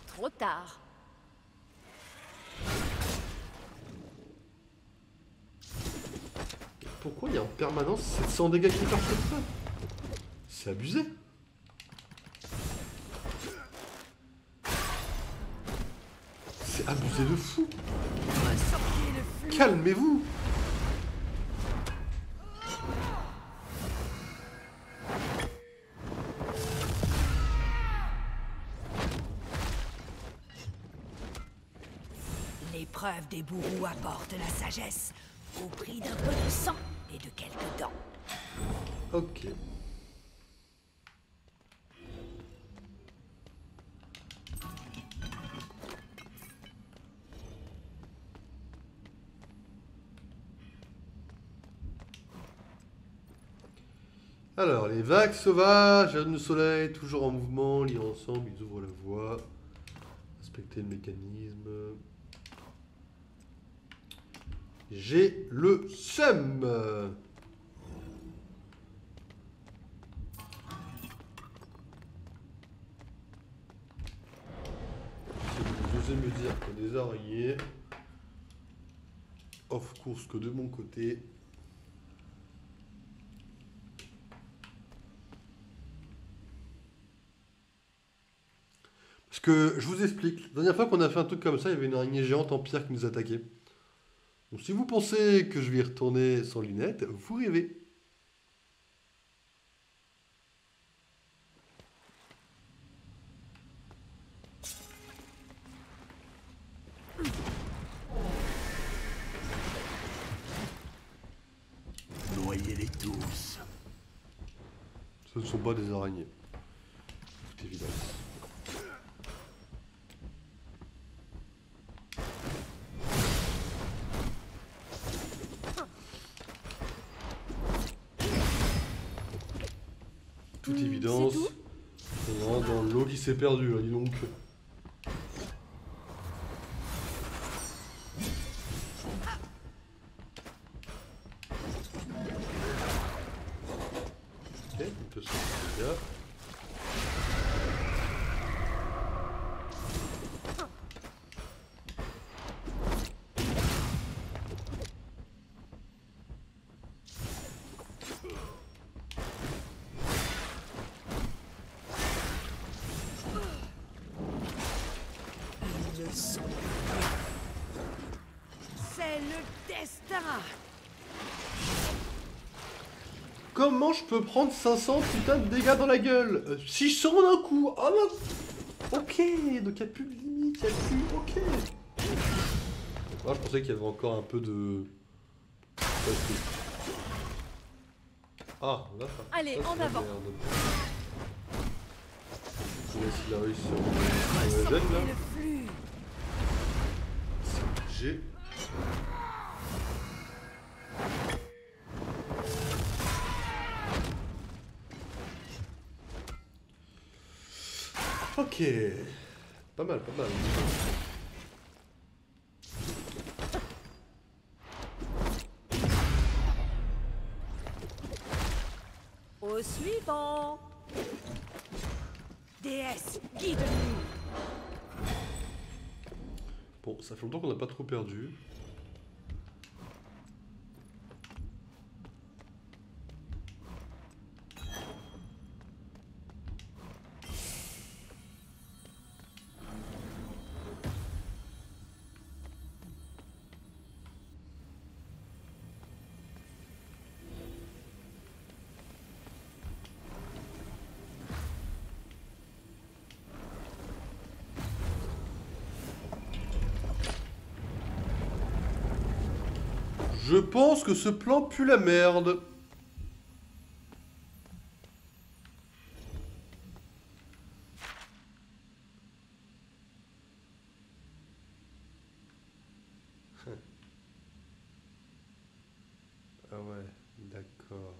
Trop tard. Pourquoi il y a en permanence 700 dégâts qui partent comme ça? C'est abusé. C'est abusé de fou. Calmez-vous. L'épreuve des bourreaux apporte la sagesse, au prix d'un peu de sang et de quelques dents. Ok. Alors, les vagues sauvages, jardin de soleil, toujours en mouvement, liés ensemble, ils ouvrent la voie. Inspecter le mécanisme. J'ai le seum. Vous osez me dire que des araignées. Of course que de mon côté. Parce que je vous explique, la dernière fois qu'on a fait un truc comme ça, il y avait une araignée géante en pierre qui nous attaquait. Donc si vous pensez que je vais y retourner sans lunettes, vous rêvez. Noyez-les tous. Ce ne sont pas des araignées. Toute évidence. Toute évidence. On rentre dans l'eau qui s'est perdue, là, dis donc. Ok, donc le sang de dégâts. Ils le sont. C'est le destin. Comment je peux prendre 500 putain de dégâts dans la gueule 600 d'un coup. Oh non. Ok, donc il n'y a plus de limite, il n'y a plus... Ok. Moi je pensais qu'il y avait encore un peu de... Ah, là ça... Allez, ça, en c'est la avant. merde. Mais s'il a réussi sur le jet là. Le flux. C'est obligé. Ok. Pas mal, pas mal. Au suivant. Déesse, guide-nous. Bon, ça fait longtemps qu'on n'a pas trop perdu. Je pense que ce plan pue la merde. Ah ouais, d'accord.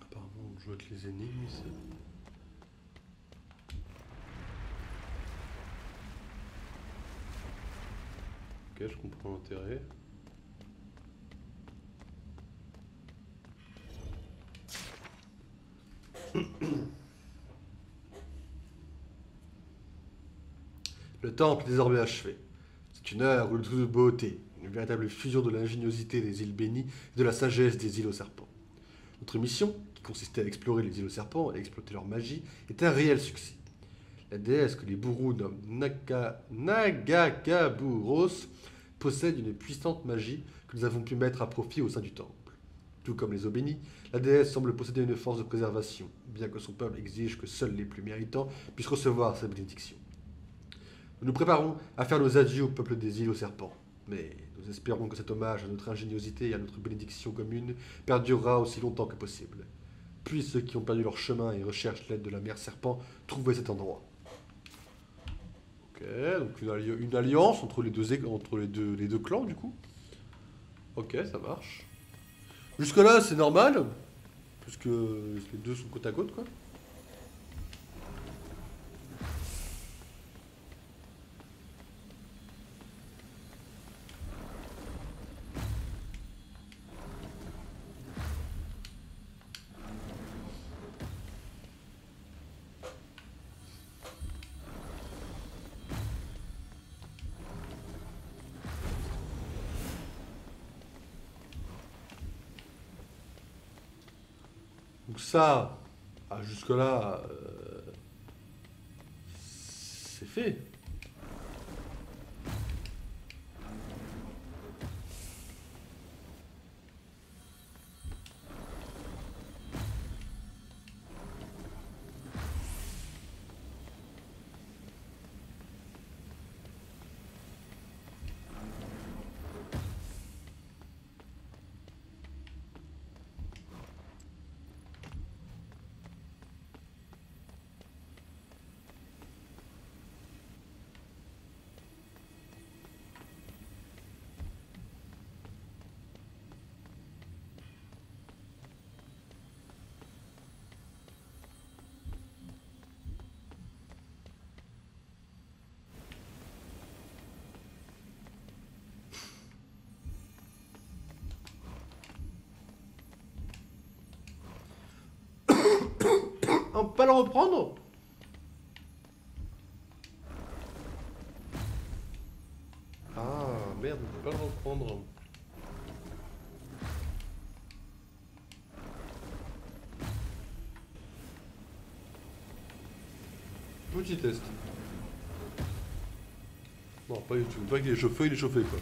Apparemment, on joue avec les énigmes ici. Ok, je comprends l'intérêt. Le temple est désormais achevé. C'est une heure où le tout de beauté, une véritable fusion de l'ingéniosité des îles bénies et de la sagesse des îles aux serpents. Notre mission, qui consistait à explorer les îles aux serpents et à exploiter leur magie, est un réel succès. La déesse que les bourrous nomment Nagakaburos possède une puissante magie que nous avons pu mettre à profit au sein du temple. Tout comme les eaux bénies, la déesse semble posséder une force de préservation, bien que son peuple exige que seuls les plus méritants puissent recevoir sa bénédiction. Nous nous préparons à faire nos adieux au peuple des îles aux serpents, mais nous espérons que cet hommage à notre ingéniosité et à notre bénédiction commune perdurera aussi longtemps que possible. Puissent ceux qui ont perdu leur chemin et recherchent l'aide de la mère serpent trouver cet endroit. Ok, donc une alliance entre les deux clans du coup. Ok, ça marche. Jusque là c'est normal, puisque les deux sont côte à côte quoi. Donc ça, jusque-là, c'est fait. le reprendre? Ah, merde, on peut pas le reprendre. Petit test. Non, pas du tout. Pas qu'il est chauffé, il est chauffé quoi.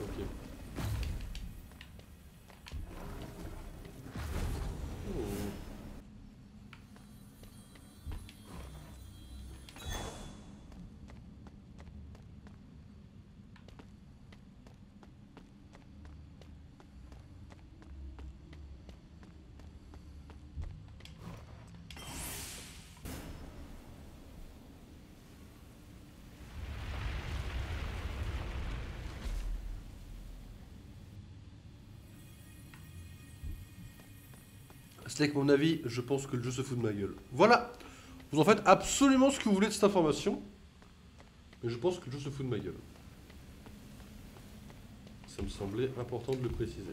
Ok. Oh. C'est que mon avis, je pense que le jeu se fout de ma gueule. Voilà. Vous en faites absolument ce que vous voulez de cette information. Mais je pense que le jeu se fout de ma gueule. Ça me semblait important de le préciser.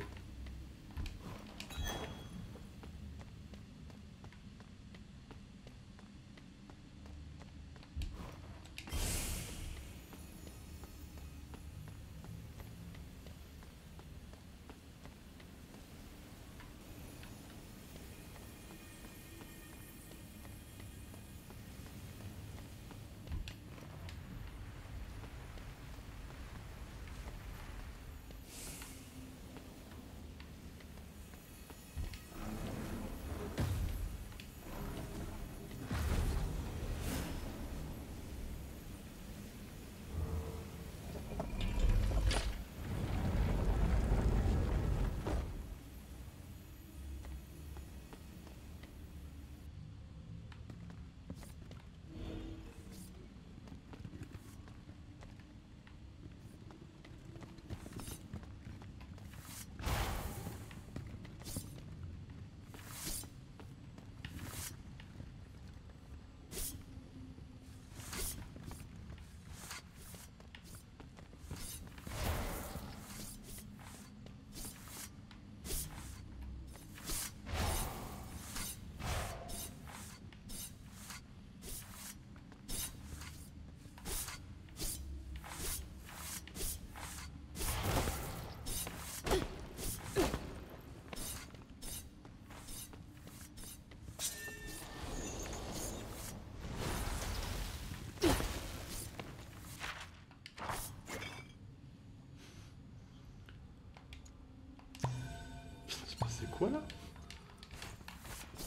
C'est quoi là?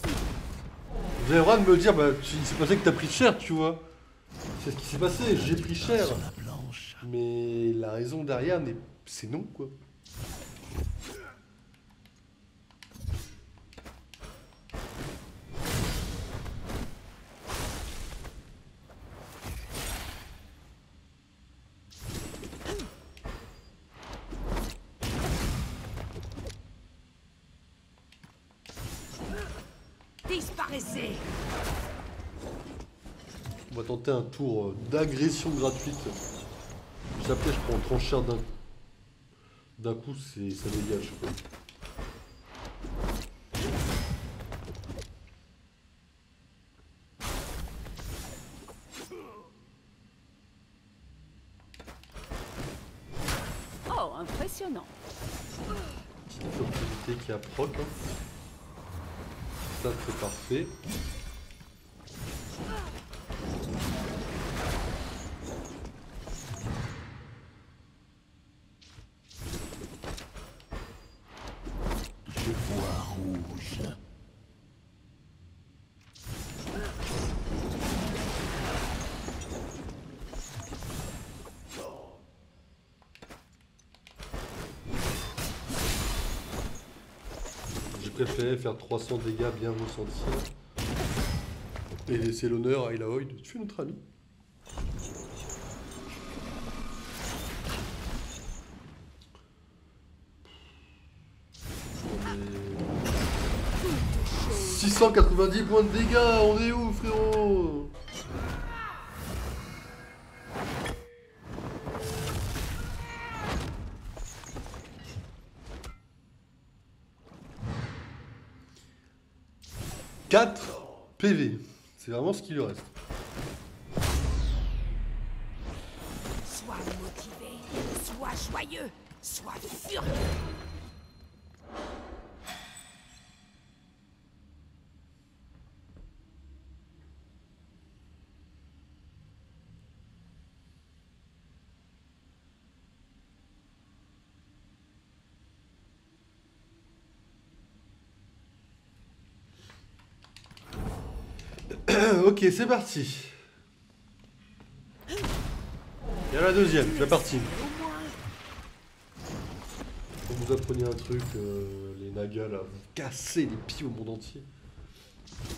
Vous avez le droit de me dire, bah, il s'est passé que t'as pris cher, tu vois. C'est ce qui s'est passé, j'ai pris cher. Mais la raison derrière, c'est non, quoi. Disparaissez! On va tenter un tour d'agression gratuite. Puis après, je prends tranchère d'un coup, ça dégage, quoi. Oh, impressionnant. Petite opportunité qui a proc. Hein. Ça, c'est parfait. Je vois rouge. J'ai préféré faire 300 dégâts bien ressentis et laisser l'honneur à Ilaoi de tuer notre ami. Mais... 690 points de dégâts, on est où, frérot? Quatre PV. C'est vraiment ce qui lui reste. Sois motivé, sois joyeux, sois furieux. Ok, c'est parti. Il y a la deuxième, c'est parti. Quand vous apprenez un truc, les Nagas là, vous cassez les pieds au monde entier.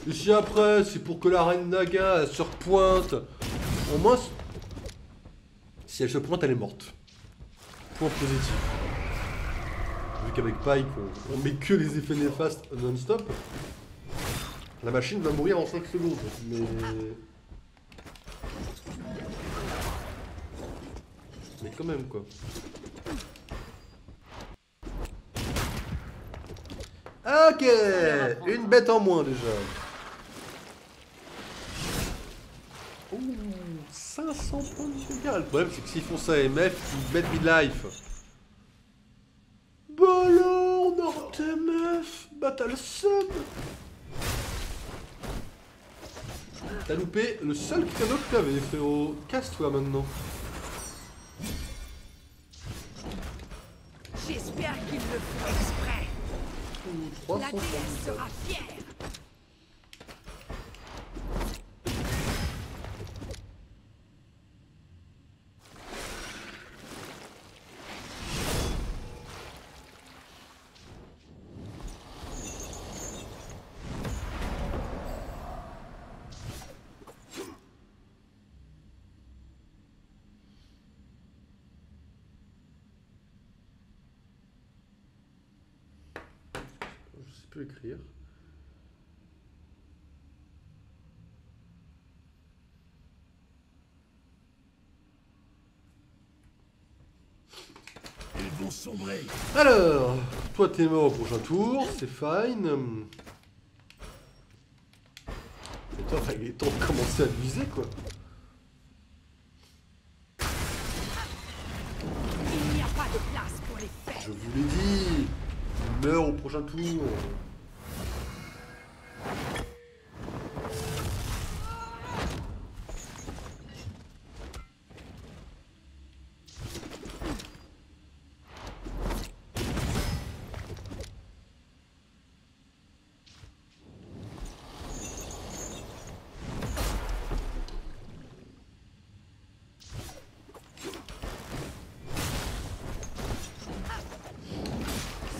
Et si après, c'est pour que la reine Naga elle se repointe. Au moins, si elle se pointe, elle est morte. Point positif. Vu qu'avec Pike, on met que les effets néfastes non-stop. La machine va mourir en 5 secondes, mais quand même quoi. Ok, une bête en moins déjà. Ouh, 500 points de dégâts. Le problème c'est que s'ils font ça à MF, ils mettent midlife. Bah alors, on a raté MF. Bah t'as le seum. T'as loupé le seul cadeau que t'avais, frérot. Casse-toi maintenant. J'espère qu'ils le font exprès. La 300 déesse sera fière. Je sais plus écrire. Ils vont sombrer. Alors, toi t'es mort au prochain tour, c'est fine. Et toi, il est temps de commencer à te viser quoi. Il n'y a pas de place pour les fêtes. Je vous l'ai dit, il meurt au prochain tour.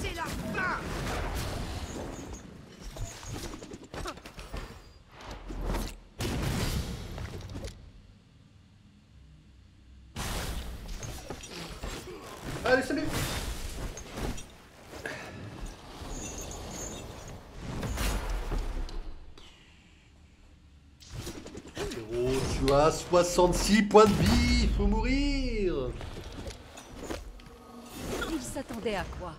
C'est la fin. Allez, salut. Frérot, tu as 66 points de vie, il faut mourir. Il s'attendait à quoi?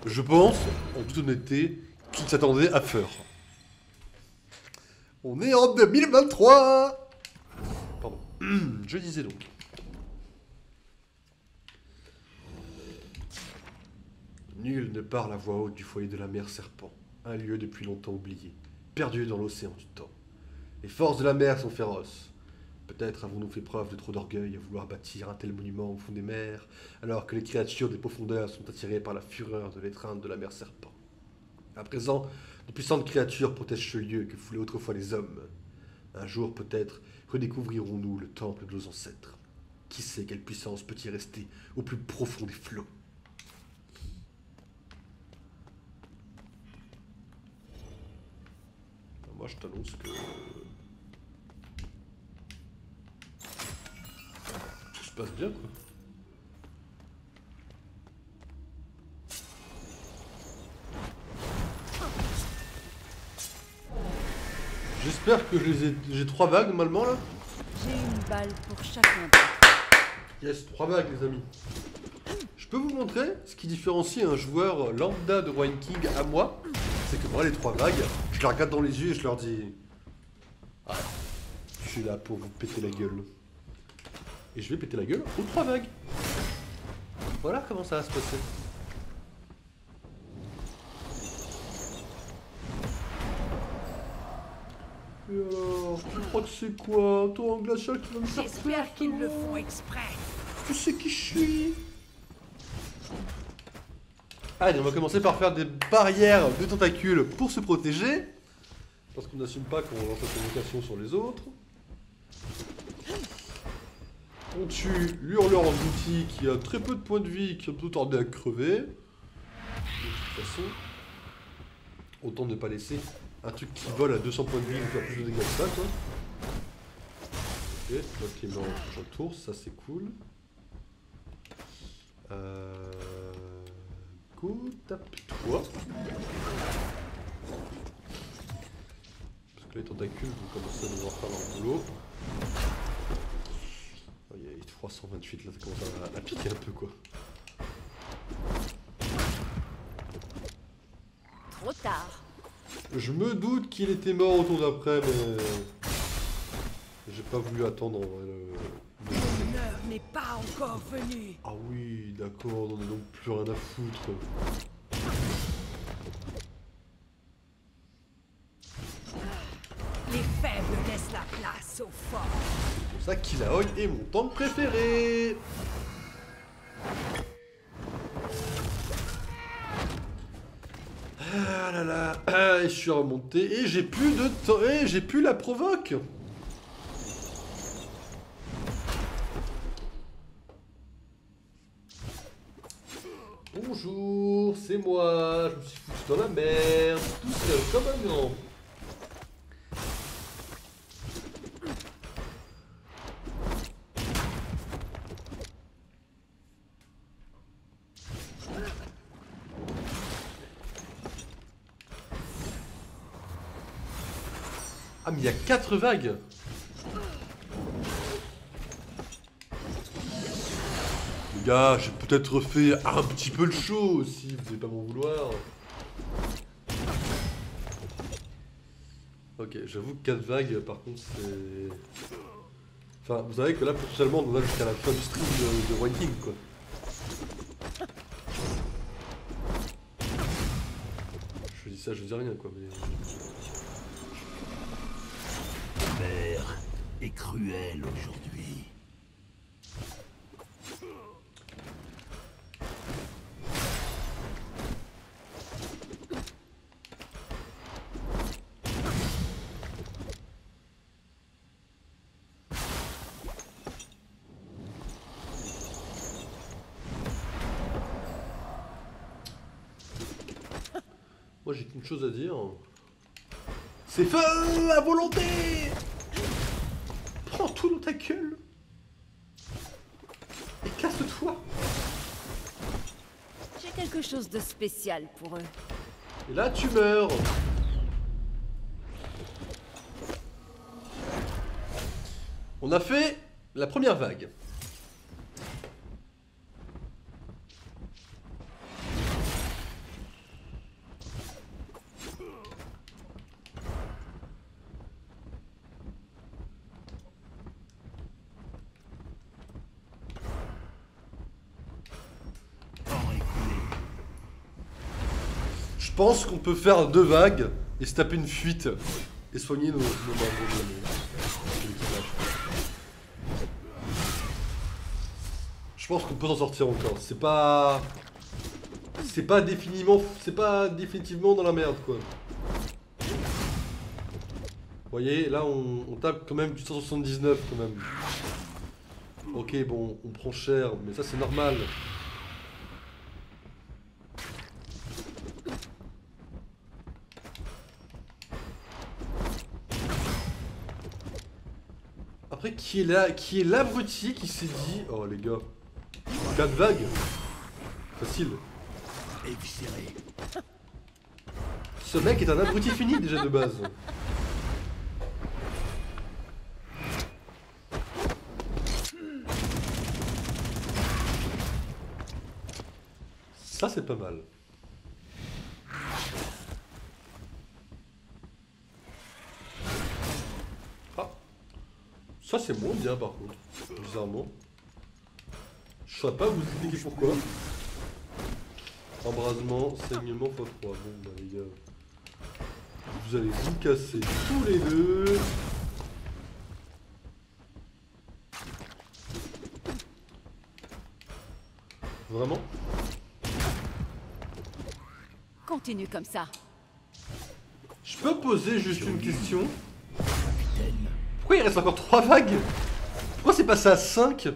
Je pense, en toute honnêteté, qu'il s'attendait à Feur. On est en 2023. Pardon. Je disais donc. Nul ne parle à voix haute du foyer de la mer Serpent, un lieu depuis longtemps oublié, perdu dans l'océan du temps. Les forces de la mer sont féroces. Peut-être avons-nous fait preuve de trop d'orgueil à vouloir bâtir un tel monument au fond des mers, alors que les créatures des profondeurs sont attirées par la fureur de l'étreinte de la mer Serpent. À présent, de puissantes créatures protègent ce lieu que foulaient autrefois les hommes. Un jour, peut-être, redécouvrirons-nous le temple de nos ancêtres. Qui sait quelle puissance peut y rester au plus profond des flots? Moi, je t'annonce que tout se passe bien, quoi. J'espère que j'ai 3 vagues normalement là. J'ai une balle pour chacun d'eux. Yes, 3 vagues les amis. Je peux vous montrer ce qui différencie un joueur lambda de Wine King à moi. C'est que moi les 3 vagues, je les regarde dans les yeux et je leur dis suis là pour vous péter la gueule. Et je vais péter la gueule aux 3 vagues. Voilà comment ça va se passer. Et alors, tu crois que c'est quoi? Toi en glacial qui va me faire peur? J'espère qu'ils le font exprès. Tu sais qui je suis? Allez, on va commencer par faire des barrières de tentacules pour se protéger. Parce qu'on n'assume pas qu'on lance la communication sur les autres. On tue l'hurleur en outil qui a très peu de points de vie, qui a plutôt tardé à crever. De toute façon, autant ne pas laisser un truc qui vole à 200 points de vie nous faire plus de dégâts que ça, quoi. Ok, l'autre qui est mort au prochain tour, ça c'est cool. Go, tape-toi. Parce que les tentacules, vous commencez à devoir faire leur boulot. Oh, il y a 328 là, ça commence à piquer un peu quoi. Trop tard. Je me doute qu'il était mort au tour d'après, mais j'ai pas voulu attendre. L'heure n'est pas encore venue. Ah oui, d'accord, on en a donc plus rien à foutre. Les faibles laissent la place aux forts. C'est pour ça qu'Illaoi est mon tank préféré. Ah là là, et je suis remonté et j'ai plus de temps, et j'ai plus la provoque. Bonjour, c'est moi, je me suis foutu dans la merde, tout seul comme un grand. Ah mais il y a 4 vagues. Les gars, j'ai peut-être fait un petit peu le show aussi, vous devez pas m'en vouloir. Ok, j'avoue que 4 vagues par contre c'est... Enfin, vous savez que là potentiellement on en a jusqu'à la fin du stream de White King quoi. Je dis ça, je dis rien quoi mais... La mer est cruelle aujourd'hui. Moi j'ai qu'une chose à dire. C'est feu à volonté. Prends tout dans ta gueule. Et casse-toi. J'ai quelque chose de spécial pour eux. Et là tu meurs. On a fait la première vague. Je pense qu'on peut faire 2 vagues et se taper une fuite et soigner nos Je pense qu'on peut s'en sortir encore. C'est pas définitivement dans la merde quoi. Vous voyez, là on tape quand même du 179 quand même. Ok bon, on prend cher, mais ça c'est normal. Après, qui est l'abruti qui s'est dit... Oh les gars, 4 vagues. Facile. Éviscéré. Ce mec est un abruti fini déjà de base. Ça c'est pas mal. Ça c'est moins bien par contre, bizarrement. Je saurais pas vous expliquer pourquoi. Embrasement, saignement x3. Bon bah les gars, vous allez vous casser tous les deux. Vraiment? Continue comme ça. Je peux poser juste une question? Capitaine. Pourquoi il reste encore 3 vagues? Pourquoi c'est passé à 5?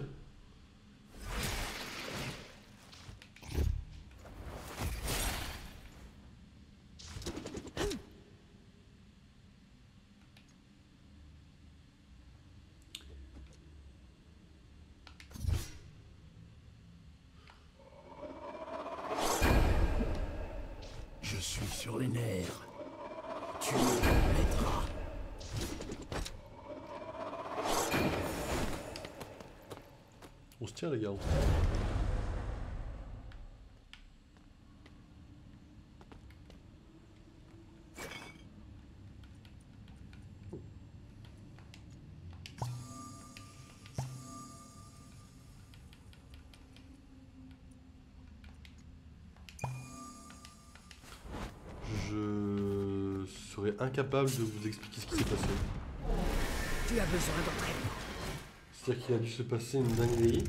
Je suis sur les nerfs. Tu m'aideras. On se tient les gars. Je serais incapable de vous expliquer ce qui s'est passé. Tu as besoin d'entraînement. C'est-à-dire qu'il a dû se passer une dinguerie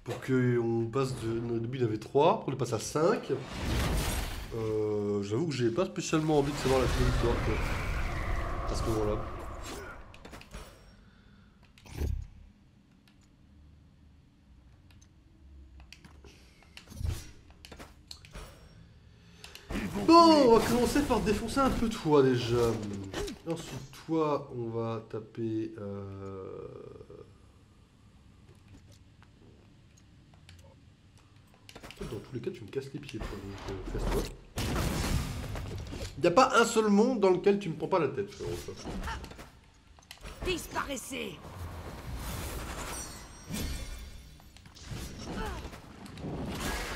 pour qu'on passe de... Au début il y en avait 3, pour le passer à 5. J'avoue que j'ai pas spécialement envie de savoir la finale d'histoire à ce moment-là. Bon, on va commencer par défoncer un peu toi déjà. Ensuite, toi, on va taper... Dans tous les cas, tu me casses les pieds, toi, donc casse-toi. Il n'y a pas un seul monde dans lequel tu me prends pas la tête, frérot. Disparaissez.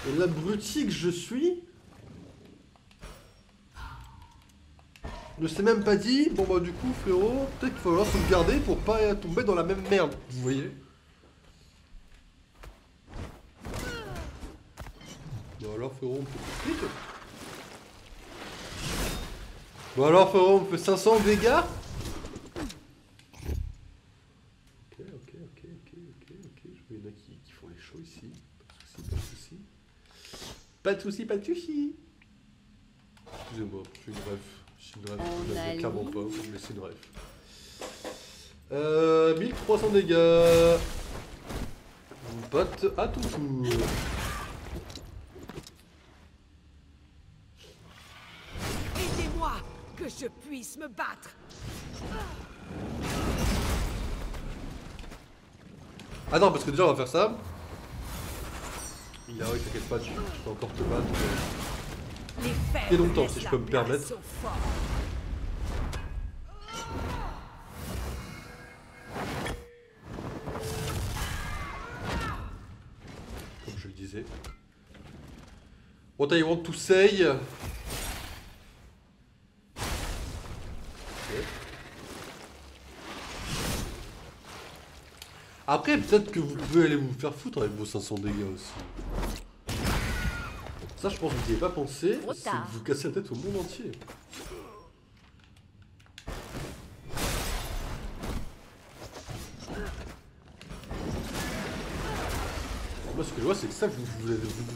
Et l'abruti que je suis ne s'est même pas dit, bon bah du coup frérot, peut-être qu'il va falloir sauvegarder pour pas tomber dans la même merde, vous voyez. Bon alors frérot, on fait tout de suite. Bon alors frérot, on fait 500 dégâts. Ok, je vois il y en a qui font les shows ici. Pas de soucis. Pas de soucis. Excusez-moi, je suis une rêve. C'est une rêve, je ne clairement pas, mais c'est une rêve. 1300 dégâts. Mon pote, à ton tour. Aidez-moi, que je puisse me battre. Ah non, parce que déjà on va faire ça. Il a t'inquiète pas, tu peux encore te battre. Et longtemps, si je peux me permettre. Comme je le disais. What I want to say. Okay. Après, peut-être que vous pouvez aller vous faire foutre avec vos 500 dégâts aussi. Ça, je pense que vous n'y avez pas pensé, c'est que vous cassez la tête au monde entier. Moi, ce que je vois, c'est que ça, vous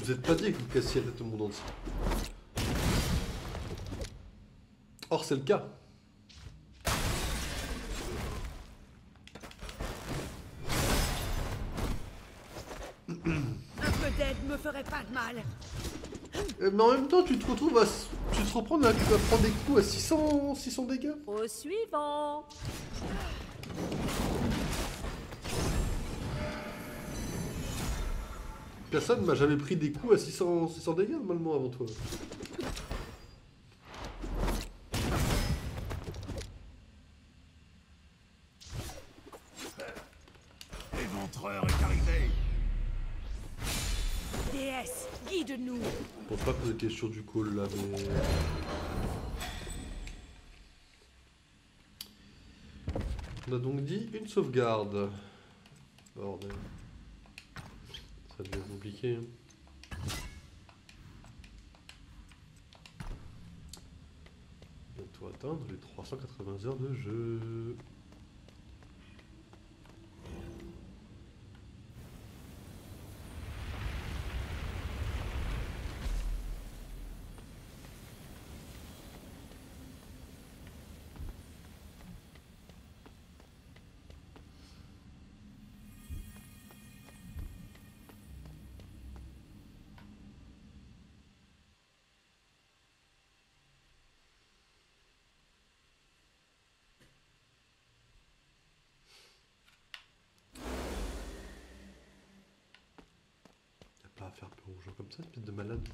vous êtes pas dit que vous cassiez la tête au monde entier. Or, c'est le cas. Un peu d'aide me ferait pas de mal. Mais en même temps, tu te retrouves à... Tu te reprends là, tu vas prendre des coups à 600 dégâts. Au suivant. Personne m'a jamais pris des coups à 600 dégâts normalement avant toi. L'éventreur est arrivé. Déesse, guide-nous. Je pense pas poser de question du call là, mais... a donc dit une sauvegarde. Bordel. Ça devient compliqué. Hein. Bientôt atteindre les 380 heures de jeu. Pas à faire peur aux gens comme ça, espèce de malade.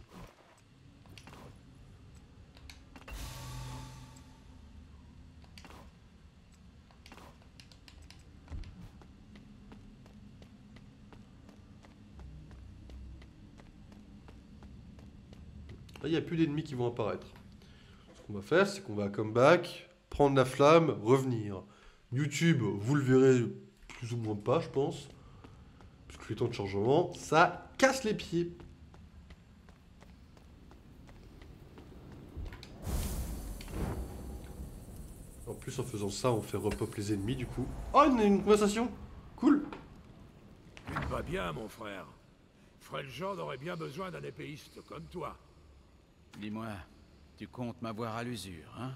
Là, il n'y a plus d'ennemis qui vont apparaître. Ce qu'on va faire, c'est qu'on va come back, prendre la flamme, revenir. YouTube, vous le verrez plus ou moins pas, je pense. Parce que les temps de chargement, ça casse les pieds. En plus, en faisant ça, on fait repop les ennemis, du coup. Oh, une conversation. Cool. Tu te vas bien, mon frère. Freljord aurait bien besoin d'un épéiste comme toi. Dis-moi, tu comptes m'avoir à l'usure, hein?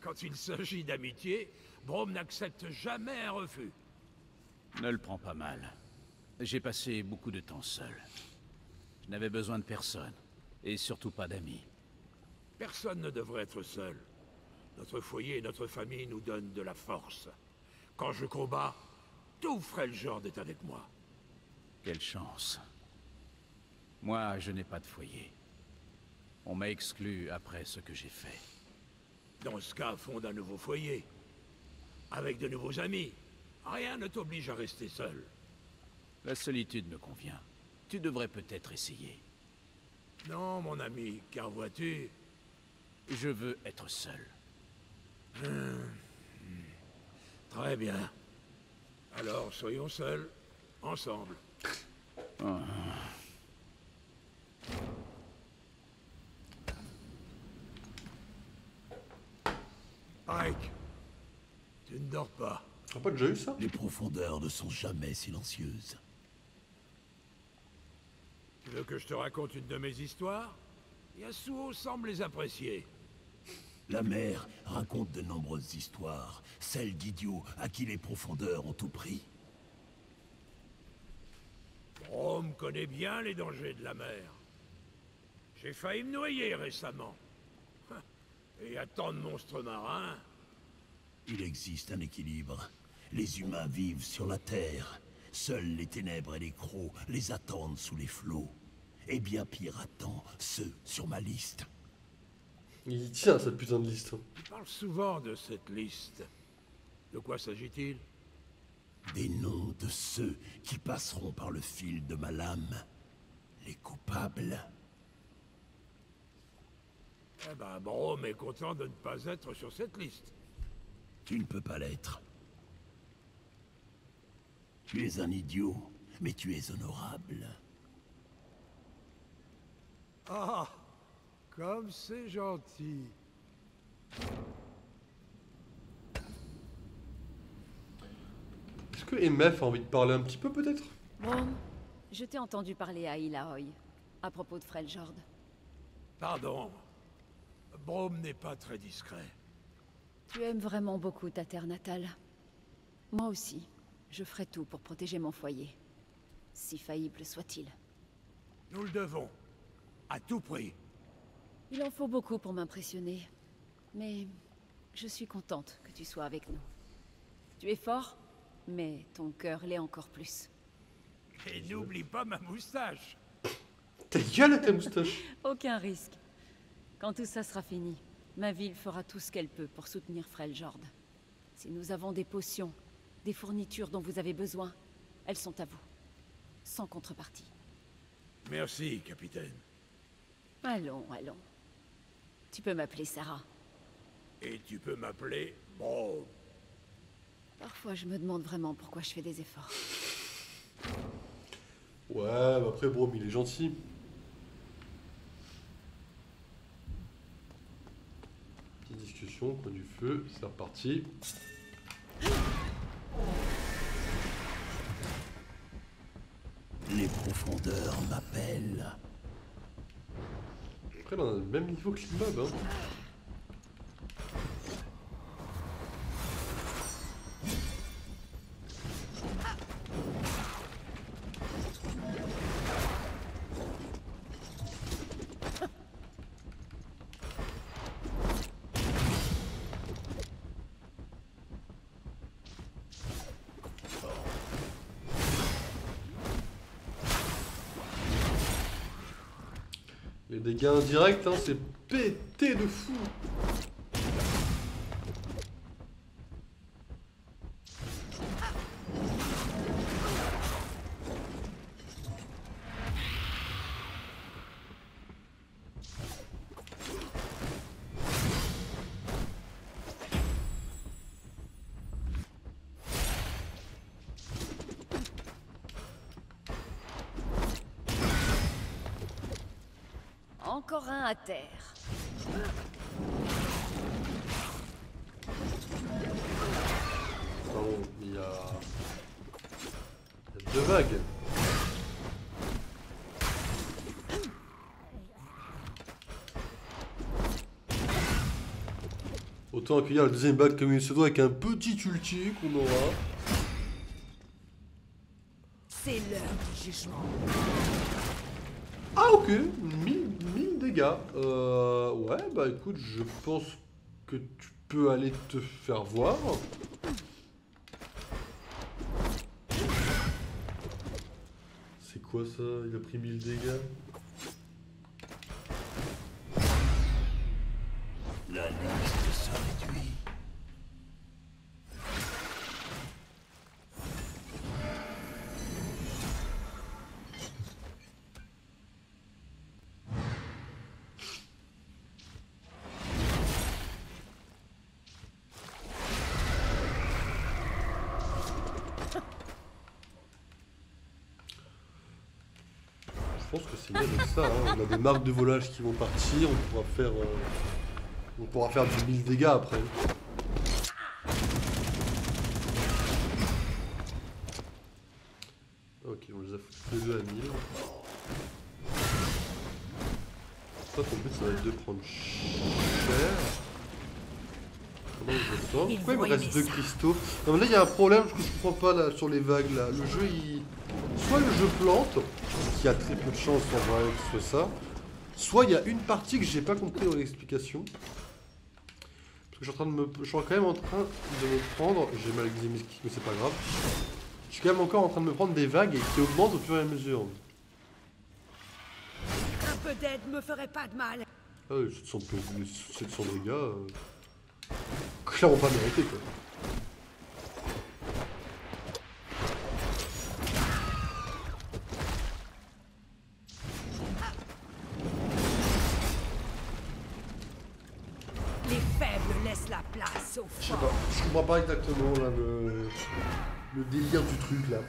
Quand il s'agit d'amitié, Braum n'accepte jamais un refus. Ne le prends pas mal. J'ai passé beaucoup de temps seul. Je n'avais besoin de personne, et surtout pas d'amis. Personne ne devrait être seul. Notre foyer et notre famille nous donnent de la force. Quand je combats, tout Freljord est avec moi. Quelle chance. Moi, je n'ai pas de foyer. On m'a exclu après ce que j'ai fait. Dans ce cas, fonde un nouveau foyer. Avec de nouveaux amis. Rien ne t'oblige à rester seul. La solitude me convient. Tu devrais peut-être essayer. Non, mon ami, car vois-tu... Je veux être seul. Très bien. Alors, soyons seuls, ensemble. Ike, tu ne dors pas. T'as pas déjà eu ça? Les profondeurs ne sont jamais silencieuses. Tu veux que je te raconte une de mes histoires? Yasuo semble les apprécier. La mer raconte de nombreuses histoires, celles d'idiots à qui les profondeurs ont tout pris. Braum connaît bien les dangers de la mer. J'ai failli me noyer récemment. Et à tant de monstres marins... Il existe un équilibre. Les humains vivent sur la terre. Seuls les ténèbres et les crocs les attendent sous les flots. Et bien pire attend ceux sur ma liste. Il tient cette putain de liste. Tu parles souvent de cette liste. De quoi s'agit-il? Des noms de ceux qui passeront par le fil de ma lame. Les coupables. Eh ben, Braum est content de ne pas être sur cette liste. Tu ne peux pas l'être. Tu es un idiot, mais tu es honorable. Ah, comme c'est gentil. Est-ce que MF a envie de parler un petit peu, peut-être? Braum, je t'ai entendu parler à Ilaoi, à propos de Freljord. Pardon. Braum n'est pas très discret. Tu aimes vraiment beaucoup ta terre natale. Moi aussi, je ferai tout pour protéger mon foyer. Si faillible soit-il. Nous le devons. À tout prix. Il en faut beaucoup pour m'impressionner. Mais je suis contente que tu sois avec nous. Tu es fort, mais ton cœur l'est encore plus. Et n'oublie pas ma moustache. Ta gueule à ta moustache. Aucun risque. Quand tout ça sera fini, ma ville fera tout ce qu'elle peut pour soutenir Freljord. Si nous avons des potions, des fournitures dont vous avez besoin, elles sont à vous. Sans contrepartie. Merci, capitaine. Allons, allons. Tu peux m'appeler Sarah. Et tu peux m'appeler Bon, Parfois, je me demande vraiment pourquoi je fais des efforts. Ouais, mais après, Brom, il est gentil. Petite discussion, coin du feu, c'est reparti. Les profondeurs m'appellent. Après, là, on a le même niveau que l'immeuble, hein. Les dégâts indirects, hein, c'est pété de fou. Encore un à terre. Pardon, il y a deux vagues. Autant accueillir la deuxième vague comme il se doit avec un petit ulti qu'on aura. C'est l'heure du jugement. Ah ok, 1000 dégâts. Ouais, bah écoute, je pense que tu peux aller te faire voir. C'est quoi ça? Il a pris 1000 dégâts. La liste se réduit. Je pense que c'est bien avec ça, hein. On a des marques de volage qui vont partir, on pourra faire du 1000 dégâts après. Ok, on les a foutus les deux à 1000. Toi ton but ça va être de prendre cher. Comment je sens? Pourquoi il me reste 2 cristaux? Non mais là il y a un problème que je comprends pas là sur les vagues là. Le jeu il... Soit le jeu plante, qui a très peu de chance en vrai que ce soit ça. Soit il y a une partie que j'ai pas compris dans l'explication. Parce que je suis quand même en train de me prendre... J'ai mal avec mes skis mais c'est pas grave. Je suis quand même encore en train de me prendre des vagues et qui augmentent au fur et à mesure. Un peu d'aide me ferait pas de mal. Ah oui, 700 dégâts... Clairement pas mérité quoi. Les faibles laissent la place aux Je sais forts. pas, je comprends pas exactement là le délire du truc là.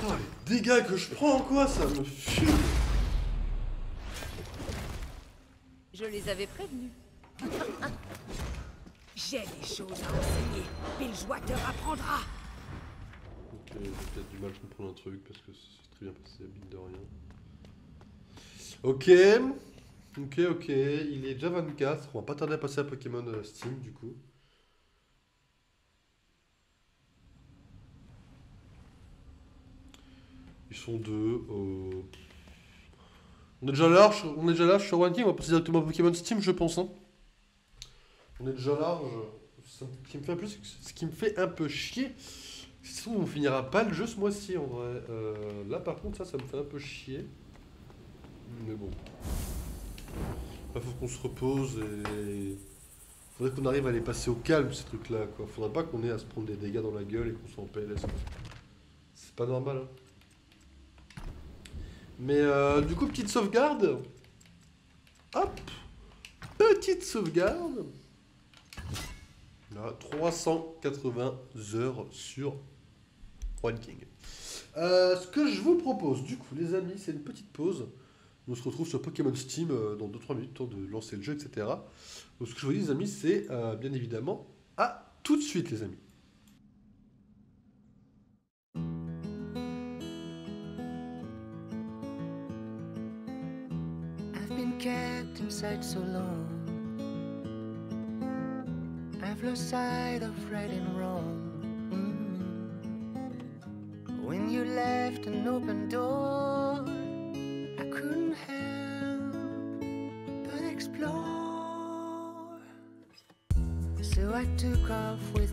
Oh, les dégâts que je prends quoi, ça me fume. Je les avais prévenus. J'ai des choses à enseigner. Bilgewater apprendra. Ok, j'ai peut-être du mal à comprendre un truc parce que c'est très bien passé, mine de rien. Ok, il est déjà 24. On va pas tarder à passer à Pokémon Steam du coup. Ils sont deux. On est déjà large sur One King, on va passer directement à Pokémon Steam, je pense. Hein. On est déjà large. Ce qui me fait un peu chier, c'est qu'on finira pas le jeu ce mois-ci en vrai. Là par contre, ça me fait un peu chier. Mais bon. Là, faut qu'on se repose et Faudrait qu'on arrive à les passer au calme, ces trucs-là, quoi. Faudrait pas qu'on ait à se prendre des dégâts dans la gueule et qu'on soit en PLS, quoi. C'est pas normal, hein. Mais du coup, petite sauvegarde. Hop. Petite sauvegarde. Là, 380 heures sur One King. Ce que je vous propose, du coup, les amis, c'est une petite pause. On se retrouve sur Pokémon Steam dans 2-3 minutes, temps de lancer le jeu, etc. Donc, ce que je vous dis, les amis, c'est bien évidemment à tout de suite, les amis. I've been kept inside so long. I've lost sight of right and wrong. When you left an open door, I couldn't help but explore. So I took off with